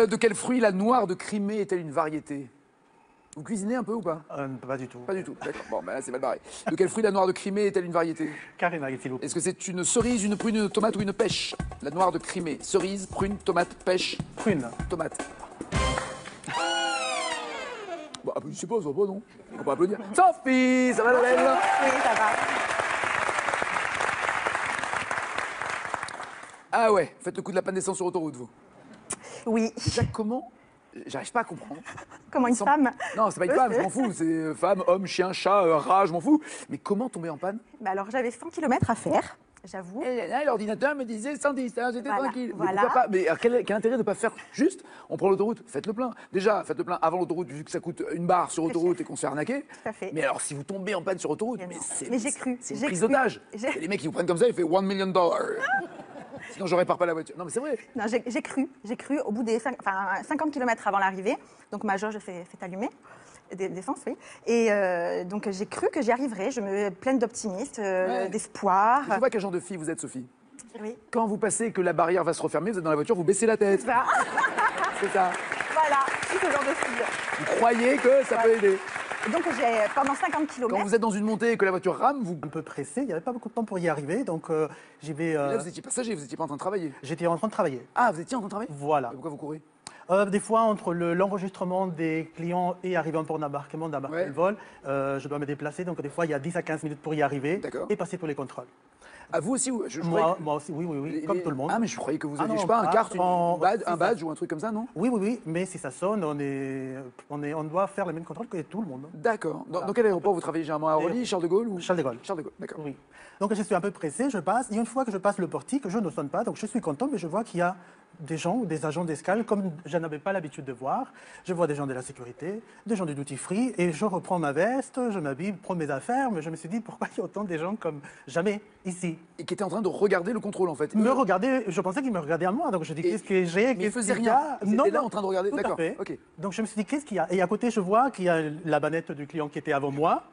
De quel fruit la noire de Crimée est-elle une variété? Vous cuisinez un peu ou pas? Pas du tout. Pas du tout, d'accord. Bon, ben là, c'est mal barré. De quel fruit la noire de Crimée est-elle une variété? Karine, s'il vous plaît. Est-ce que c'est une cerise, une prune, une tomate ou une pêche? La noire de Crimée. Cerise, prune, tomate, pêche. Prune. Tomate. Bon, je sais pas, ça va pas, non? On va pas applaudir. Sophie, ça va la belle? Oui, ça va. Ah ouais, faites le coup de la panne d'essence sur autoroute, vous? Oui. Déjà, comment? J'arrive pas à comprendre. Comment une femme? Non, c'est pas une femme, je m'en fous. C'est femme, homme, chien, chat, rat, je m'en fous. Mais comment tomber en panne? Bah alors, j'avais 100 km à faire. j'avoue. Et là, l'ordinateur me disait 110, hein, j'étais Voilà, tranquille. Mais voilà. pourquoi pas? Mais quel intérêt de ne pas faire juste, on prend l'autoroute, faites le plein. Déjà, faites le plein avant l'autoroute, vu que ça coûte une barre sur autoroute et qu'on se fait arnaquer. Tout à fait. Mais alors, si vous tombez en panne sur autoroute, Mais j'ai cru. c'est une j'ai prise cru. d'otage. J'ai- Et les mecs, ils vous prennent comme ça, ils font $1 million. Sinon, je répare pas la voiture. Non, mais c'est vrai. Non, j'ai cru au bout des 50 km avant l'arrivée, donc ma jauge fait allumer, d'essence, oui. Et donc j'ai cru que j'y arriverais, je me pleine d'optimisme, d'espoir. Je vois quel genre de fille vous êtes, Sophie. Oui. Quand vous passez et que la barrière va se refermer, vous êtes dans la voiture, vous baissez la tête. C'est ça. C'est ça. Voilà, je suis ce genre de fille. Vous croyez que ça peut aider. Et donc pendant 50 km. Quand vous êtes dans une montée et que la voiture rame, vous... Un peu pressé, il n'y avait pas beaucoup de temps pour y arriver, donc j'y vais... Là, vous étiez passager, vous n'étiez pas en train de travailler. J'étais en train de travailler. Ah, vous étiez en train de travailler? Voilà. Et pourquoi vous courez? Des fois, entre l'enregistrement des clients et arriver en port d'embarquement, d'embarquer le vol, je dois me déplacer. Donc, des fois, il y a 10 à 15 minutes pour y arriver et passer pour les contrôles. À vous aussi? Moi aussi, oui, comme tout le monde. Ah, mais je croyais que vous aviez, non, je sais pas, un carte, un badge ça. ou un truc comme ça, non? Oui, mais si ça sonne, on doit faire les mêmes contrôles que tout le monde. D'accord. Dans quel aéroport vous travaillez généralement? À Orly, Charles de Gaulle ou... Charles de Gaulle. Charles de Gaulle, d'accord. Oui. Donc je suis un peu pressé, je passe. Et une fois que je passe le portique, je ne sonne pas. Donc je suis content, mais je vois qu'il y a des gens ou des agents d'escale, comme je n'avais pas l'habitude de voir. Je vois des gens de la sécurité, des gens du duty free, et je reprends ma veste, je m'habille, prends mes affaires, mais je me suis dit, pourquoi il y a autant de gens comme jamais ici? Et qui étaient en train de regarder le contrôle, en fait. Me regarder, je pensais qu'ils me regardaient à moi, donc je dis, qu'est-ce que j'ai? Mais ils faisaient rien. Ils étaient là en train de regarder, d'accord. Ok. Donc je me suis dit, qu'est-ce qu'il y a? Et à côté, je vois qu'il y a la banette du client qui était avant moi.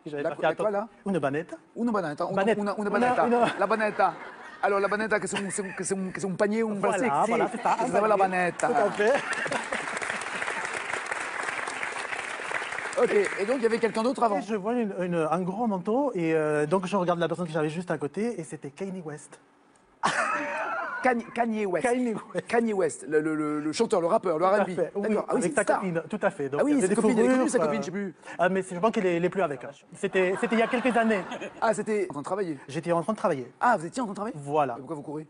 Quoi, là? Une banette. Una banetta. Banetta. Una banetta. La banetta. Alors, la banetta, que c'est un panier ou un plastique? Voilà, c'est ça. C'est la banetta. Tout à fait. Ok, et donc il y avait quelqu'un d'autre avant? Et je vois un grand manteau, et donc je regarde la personne que j'avais juste à côté, et c'était Kanye West. Kanye West, le chanteur, le rappeur, le R&B. Oui, D'accord. Ah oui, avec c'est sa star. copine, tout à fait. Donc, Ah oui, il y avait sa des copine, elle est connue, fourrures, sa copine, je sais plus. Mais je pense qu'elle n'est plus avec. C'était il y a quelques années. Ah, c'était en train de travailler? J'étais en train de travailler. Ah, vous étiez en train de travailler? Voilà. Et pourquoi vous courez?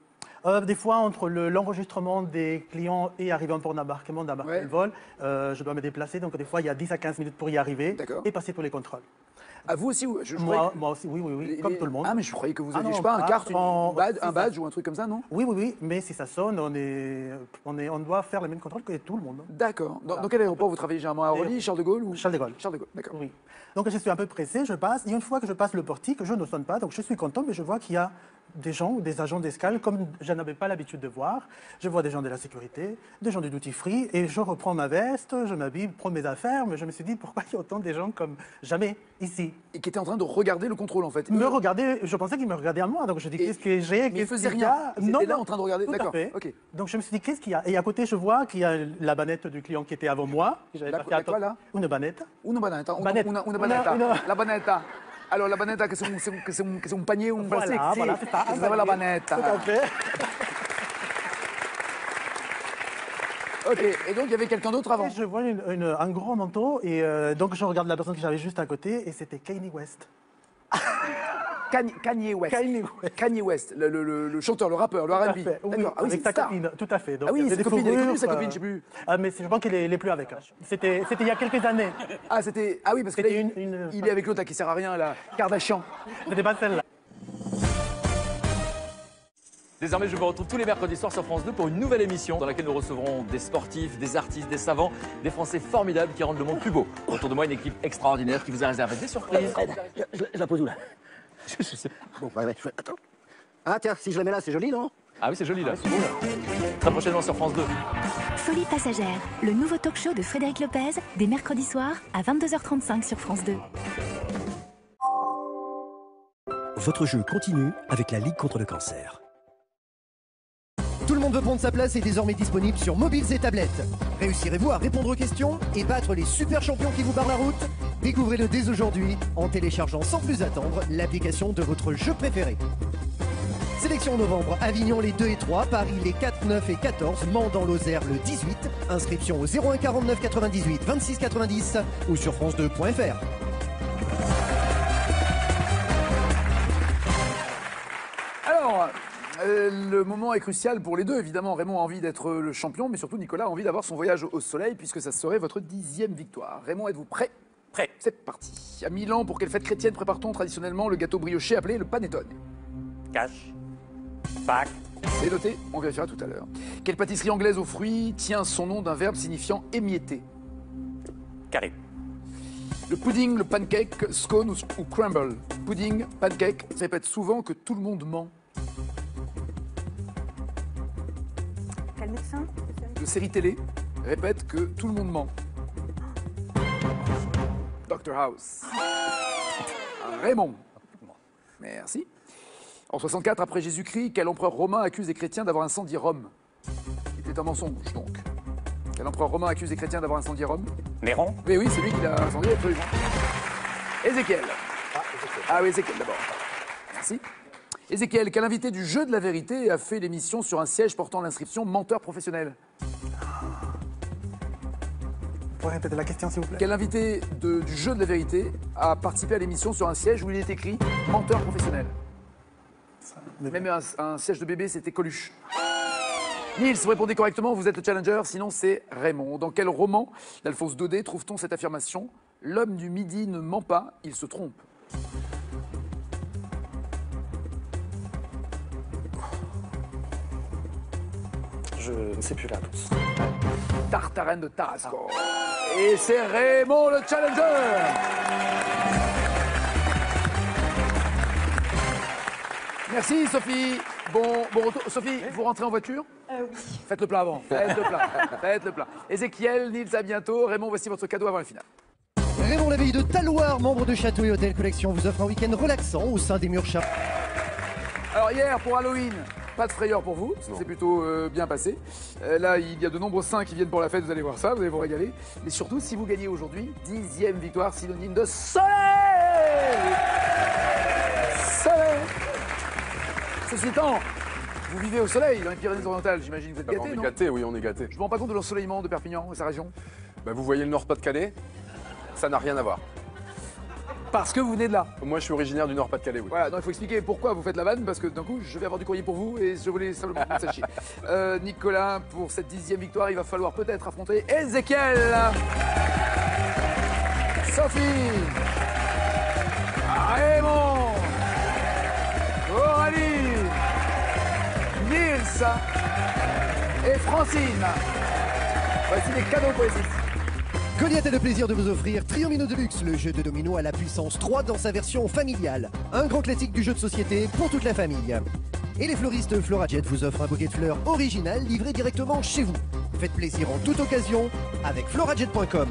Des fois, entre l'enregistrement des clients et arriver en port d'embarquement, d'embarquer le vol, je dois me déplacer. Donc, des fois, il y a 10 à 15 minutes pour y arriver et passer pour les contrôles. À vous aussi? Moi aussi, oui, comme tout le monde. Ah, mais je croyais que vous aviez, je sais pas, un carte, un badge ou un truc comme ça, non? Oui, mais si ça sonne, on doit faire les mêmes contrôles que tout le monde. D'accord. Dans quel aéroport vous travaillez généralement? À Orly, Charles de Gaulle ou... Charles de Gaulle. Charles de Gaulle, d'accord. Oui. Donc je suis un peu pressé, je passe. Et une fois que je passe le portique, je ne sonne pas. Donc je suis content, mais je vois qu'il y a des gens ou des agents d'escale, comme je n'avais pas l'habitude de voir. Je vois des gens de la sécurité, des gens du duty free, et je reprends ma veste, je m'habille, prends mes affaires, mais je me suis dit, pourquoi il y a autant de gens comme jamais ici? Et qui étaient en train de regarder le contrôle, en fait. Me regarder, je pensais qu'ils me regardaient à moi, donc je dis, qu'est-ce que j'ai? Mais ils faisaient rien. Ils étaient là en train de regarder, d'accord. Ok. Donc je me suis dit, qu'est-ce qu'il y a? Et à côté, je vois qu'il y a la banette du client qui était avant moi. Quoi, là? Une banette. Una banetta. Una banetta. La banetta. Alors, la banetta, que c'est un panier ou un plastique? Voilà, c'est ça. C'est la banetta. Tout à fait. Ok, et donc il y avait quelqu'un d'autre avant? Et je vois un grand manteau, et donc je regarde la personne que j'avais juste à côté, et c'était Kanye West. Kanye West, le chanteur, le rappeur, le R&B. D'accord. Ah oui, avec sa star. copine, tout à fait. Donc, Ah oui, sa copine, elle est connue, sa copine, je sais plus. Mais je pense qu'elle n'est plus avec. C'était il y a quelques années. Ah, ah oui, parce que là, il est avec l'autre qui sert à rien, la Kardashian. C'était pas celle-là. Désormais, je vous retrouve tous les mercredis soirs sur France 2 pour une nouvelle émission dans laquelle nous recevrons des sportifs, des artistes, des savants, des Français formidables qui rendent le monde plus beau. Autour de moi, une équipe extraordinaire qui vous a réservé des surprises. Je la pose où, là? Je sais pas. Bon, attends. Ah, tiens, si je la mets là, c'est joli, non? Ah oui, c'est joli, là. Très prochainement sur France 2. Folie passagère, le nouveau talk show de Frédéric Lopez, des mercredis soirs à 22h35 sur France 2. Votre jeu continue avec la Ligue contre le cancer. Tout le monde veut prendre sa place est désormais disponible sur mobiles et tablettes. Réussirez-vous à répondre aux questions et battre les super champions qui vous barrent la route? Découvrez-le dès aujourd'hui en téléchargeant sans plus attendre l'application de votre jeu préféré. Sélection novembre, Avignon les 2 et 3, Paris les 4, 9 et 14, Mans dans l'Osaire le 18. Inscription au 01 49 98 26 90 ou sur france2.fr. Alors, le moment est crucial pour les deux, évidemment. Raymond a envie d'être le champion, mais surtout Nicolas a envie d'avoir son voyage au soleil, puisque ça serait votre 10e victoire. Raymond, êtes-vous prêt? Prêt. C'est parti. À Milan, pour quelle fête chrétienne prépare-t-on traditionnellement le gâteau brioché appelé le panettone? Cash. Pâques. C'est noté, on vérifiera tout à l'heure. Quelle pâtisserie anglaise aux fruits tient son nom d'un verbe signifiant émietter? Carré. Le pudding, le pancake, scone ou crumble? Pudding, pancake, répète souvent que tout le monde ment. Quel médecin? De série télé, répète que tout le monde ment. Dr House. Raymond. Merci. En 64 après Jésus-Christ, quel empereur romain accuse les chrétiens d'avoir incendié Rome? C'était un mensonge, donc. Quel empereur romain accuse les chrétiens d'avoir incendié Rome? Néron. Mais oui, c'est lui qui l'a incendié, absolument. Ézéchiel. Ah oui, Ézéchiel d'abord. Merci. Ézéchiel, quel invité du jeu de la vérité a fait l'émission sur un siège portant l'inscription menteur professionnel? Vous pouvez répéter la question, s'il vous plaît? Quel invité du jeu de la vérité a participé à l'émission sur un siège où il est écrit menteur professionnel? Même un siège de bébé, c'était Coluche. Nils, vous répondez correctement, vous êtes le challenger, sinon c'est Raymond. Dans quel roman d'Alphonse Daudet trouve-t-on cette affirmation? L'homme du midi ne ment pas, il se trompe. Je ne sais plus la réponse. Tartarène de Tarascon. Et c'est Raymond le challenger. Merci Sophie. Bon retour. Sophie, vous rentrez en voiture? Oui. Faites le plein avant. Faites le plein. Faites le plein. Ézéchiel, Nils, à bientôt. Raymond, voici votre cadeau avant la finale. Raymond Léveillé de Taloir, membre de Château et Hôtel Collection, vous offre un week-end relaxant au sein des murs chats. Alors hier, pour Halloween, pas de frayeur pour vous, ça s'est plutôt bien passé. Là, il y a de nombreux saints qui viennent pour la fête, vous allez voir ça, vous allez vous régaler. Mais surtout, si vous gagnez aujourd'hui, 10e victoire synonyme de soleil. Soleil. Ceci étant, vous vivez au soleil dans les Pyrénées-Orientales, j'imagine que vous êtes gâtés, On est non? gâtés, oui, on est gâtés. Je me rends pas compte de l'ensoleillement de Perpignan et sa région. Bah, vous voyez le Nord-Pas-de-Calais? Ça n'a rien à voir. Parce que vous venez de là. Moi, je suis originaire du Nord-Pas-de-Calais, oui. Voilà, donc il faut expliquer pourquoi vous faites la vanne, parce que d'un coup, je vais avoir du courrier pour vous et je voulais simplement que vous le sachiez. Nicolas, pour cette 10e victoire, il va falloir peut-être affronter Ézéchiel. Sophie. Raymond. Aurélie. Nils. Et Francine. Voici les cadeaux pour les 6. Goliath a le plaisir de vous offrir Triomino Deluxe, le jeu de domino à la puissance 3 dans sa version familiale. Un grand classique du jeu de société pour toute la famille. Et les fleuristes Florajet vous offrent un bouquet de fleurs original livré directement chez vous. Faites plaisir en toute occasion avec florajet.com.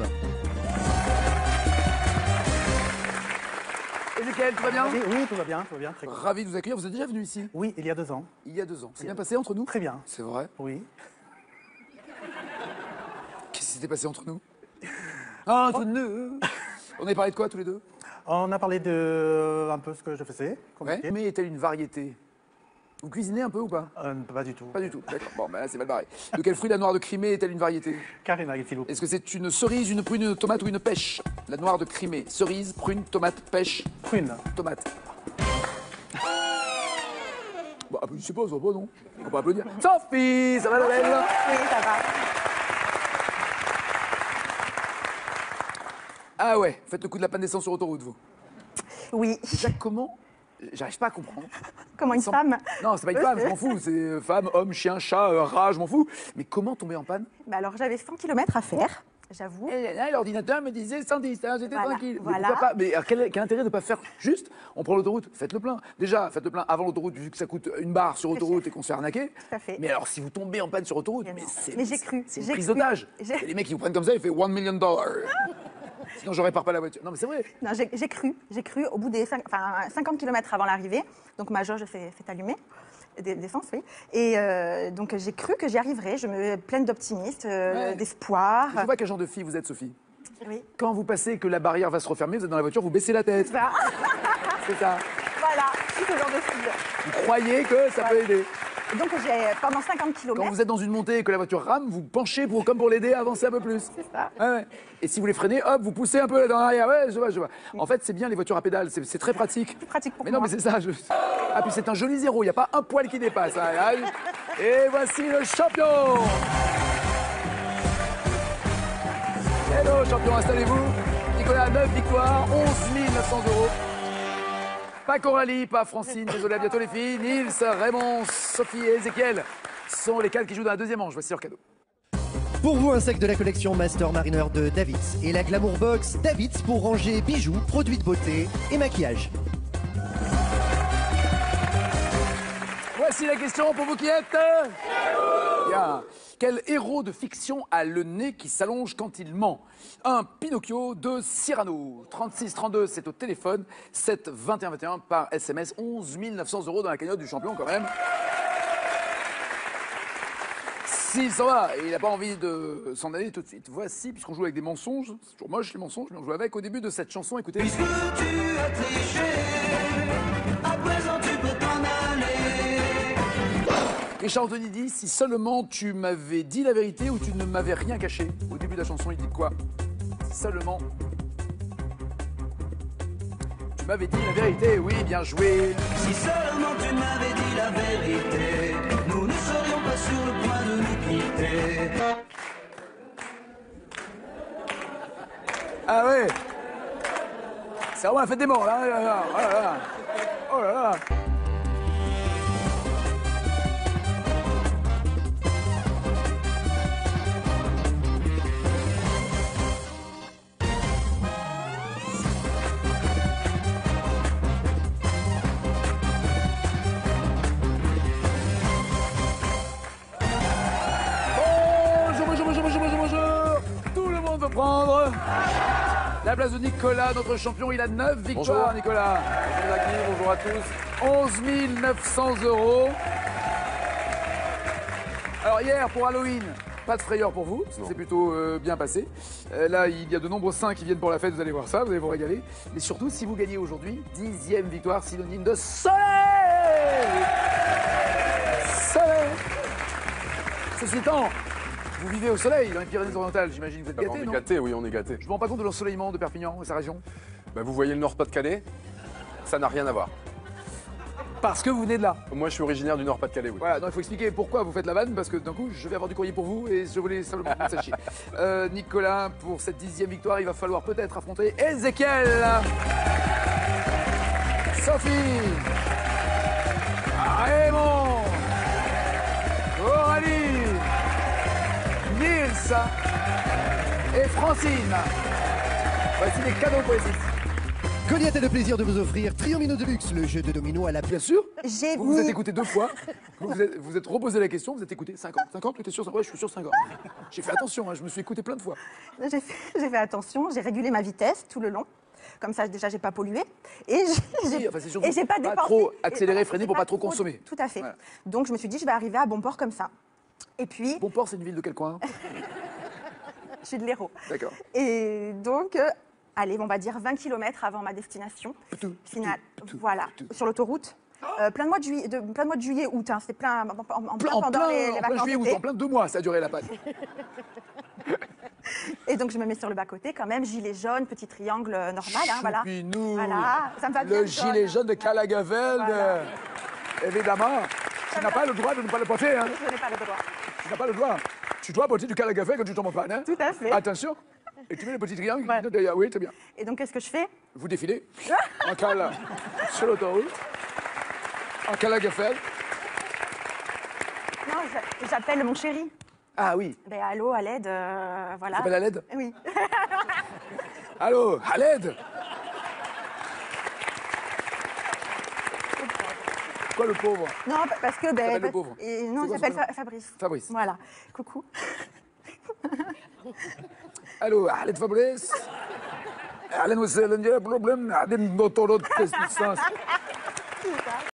Ézéchiel, tout va bien? Oui, tout va bien, très bien. Ravi de vous accueillir. Vous êtes déjà venu ici? Oui, il y a 2 ans. Il y a 2 ans. C'est bien passé entre nous? Très bien. C'est vrai? Oui. Qu'est-ce qui s'était passé entre nous? Entre nous. On avait parlé de quoi tous les deux? On a parlé de un peu ce que je faisais. Ouais. Mais est-elle une variété? Vous cuisinez un peu ou pas? Pas du tout. Pas du tout, d'accord. Bon, ben là, c'est mal barré. De quel fruit la noire de Crimée est-elle une variété? Carrément, s'il vous plaît. Est-ce que c'est une cerise, une prune, une tomate ou une pêche? La noire de Crimée. Cerise, prune, tomate, pêche. Prune. Tomate. Bon, je sais pas, ça va pas, non? On va pas applaudir. Sophie, ça va la belle? Oui, ça va. Ah ouais, faites le coup de la panne d'essence sur autoroute, vous. Oui. Déjà, comment? J'arrive pas à comprendre. Comment une femme? Non, c'est pas une femme, je m'en fous. C'est femme, homme, chien, chat, rat, je m'en fous. Mais comment tomber en panne? Bah alors, j'avais 100 km à faire, j'avoue. Et là, l'ordinateur me disait 110, hein, j'étais Voilà, tranquille. Mais voilà. pourquoi pas? Mais quel intérêt de ne pas faire juste? On prend l'autoroute, faites le plein. Déjà, faites le plein avant l'autoroute, vu que ça coûte une barre sur autoroute et qu'on se fait arnaquer. Tout à fait. Mais alors, si vous tombez en panne sur autoroute, Mais j'ai cru. c'est une j'ai prise cru. d'otage. J'ai- Les mecs, ils vous prennent comme ça, ils font $1 million. Sinon, je répare pas la voiture. Non, mais c'est vrai. Non, j'ai cru au bout des 50 km avant l'arrivée, donc ma jauge fait allumer, d'essence, oui. Et donc j'ai cru que j'y arriverais, je me pleine d'optimisme, d'espoir. Je vois quel genre de fille vous êtes, Sophie. Oui. Quand vous passez et que la barrière va se refermer, vous êtes dans la voiture, vous baissez la tête. Ça. C'est ça. Voilà, je suis ce genre de fille. Vous croyez que ça peut aider. Et donc pendant 50 km. Quand vous êtes dans une montée et que la voiture rame, vous penchez comme pour l'aider à avancer un peu plus. C'est ça. Ouais. Et si vous les freinez, hop, vous poussez un peu dans l'arrière. Ouais, je vois. En fait, c'est bien les voitures à pédales, c'est très pratique. Plus pratique pour Mais moi. non, mais c'est ça. Ah, puis c'est un joli zéro, il n'y a pas un poil qui dépasse. Et voici le champion. Hello, champion, installez-vous. Nicolas, 9 victoires, 11 900 €. Pas Coralie, pas Francine, désolé, à bientôt les filles. Nils, Raymond, Sophie et Ézéchiel sont les 4 qui jouent dans la deuxième manche. Voici leur cadeau. Pour vous, un sac de la collection Master Mariner de Davids et la Glamour Box Davids pour ranger bijoux, produits de beauté et maquillage. Voici la question pour vous qui êtes... Bien. Quel héros de fiction a le nez qui s'allonge quand il ment? 1. Pinocchio. 2. Cyrano. 36 32, c'est au téléphone. 7 21 21 par SMS. 11 900 € dans la cagnotte du champion quand même. S'il s'en va et il n'a pas envie de s'en aller tout de suite. Voici, puisqu'on joue avec des mensonges, c'est toujours moche les mensonges, mais on joue avec au début de cette chanson. Écoutez. Puisque tu as triché, à présent tu peux t'en aller. Richard Anthony dit: si seulement tu m'avais dit la vérité ou tu ne m'avais rien caché. Au début de la chanson, il dit quoi? Si seulement tu m'avais dit la vérité, oui, bien joué. Si seulement tu m'avais dit la vérité, nous ne serions pas sur le point de nous quitter. Ah ouais. C'est vraiment la fête des morts là. Oh là là. Oh là là. Oh là là. Bonjour. Tout le monde veut prendre la place de Nicolas, notre champion. Il a 9 victoires, bonjour. Nicolas. Bonjour Jackie, bonjour à tous. 11 900 €. Alors hier, pour Halloween, pas de frayeur pour vous, c'est plutôt bien passé. Là, il y a de nombreux saints qui viennent pour la fête, vous allez voir ça, vous allez vous régaler. Mais surtout, si vous gagnez aujourd'hui, 10e victoire synonyme de soleil. Soleil. Ceci étant, vous vivez au soleil dans les Pyrénées-Orientales, j'imagine que vous êtes gâtés, On est non? gâtés, oui, on est gâtés. Je me rends pas compte de l'ensoleillement de Perpignan et sa région. Bah, vous voyez le Nord-Pas-de-Calais? Ça n'a rien à voir. Parce que vous venez de là. Moi, je suis originaire du Nord-Pas-de-Calais, oui. Voilà, donc il faut expliquer pourquoi vous faites la vanne, parce que d'un coup, je vais avoir du courrier pour vous et je voulais simplement que vous le sachiez. Nicolas, pour cette 10e victoire, il va falloir peut-être affronter Ézéchiel, Sophie, Raymond, Coralie, Nils et Francine. Voici les cadeaux pour les 6. Goliath a le plaisir de vous offrir Triomino Deluxe, le jeu de domino à la... Bien sûr. J'ai Vous vous êtes écouté 2 fois. Vous êtes reposé la question, vous êtes écouté 50. 50, tu étais sûr? Ouais, je suis sûr 50. J'ai fait attention, hein, je me suis écouté plein de fois. J'ai fait attention, j'ai régulé ma vitesse tout le long. Comme ça, déjà, j'ai pas pollué. Et j'ai Enfin, c'est surtout pas pas dépensé. trop accéléré, Et freiner pour pas trop consommer. Tout à fait. Voilà. Donc, je me suis dit, je vais arriver à Bonport comme ça. Et puis, Bonport, c'est une ville de quel coin? je suis de l'Hérault. D'accord. Et donc, allez, on va dire 20 km avant ma destination finale. Voilà, sur l'autoroute. Plein de mois de juillet, août. Hein, c'était plein, en plein pendant les en plein vacances juillet, août, d'été. en plein 2 mois, ça a duré la panne. Et donc, je me mets sur le bas-côté quand même, gilet jaune, petit triangle normal. Hein, voilà. Choupinou. Voilà, ça me va bien. Le gilet jaune de Calagavelde. Voilà. Évidemment. Tu n'as pas le droit de ne pas le porter. Hein. Je n'ai pas le droit. Tu n'as pas le droit. Tu dois porter du Calagavelde quand tu tombes en panne. Hein. Tout à fait. Attention. Et tu mets le petit triangle derrière. Oui, très bien. Et donc, qu'est-ce que je fais? Vous défilez en cal sur l'autoroute. En Calagavelde. Non, j'appelle mon chéri. Ah oui. Ben, allô, à l'aide, voilà. Tu appelles à l'aide? Oui. Allô, à l'aide? Quoi, le pauvre? Non, parce que... T'appelles le pauvre? Non, C'est il quoi s'appelle son prénom? Fabrice. Fabrice. Voilà. Coucou. Allô, à l'aide, Fabrice? أهلا وسهلا يا بروبلم قاعدين نطرد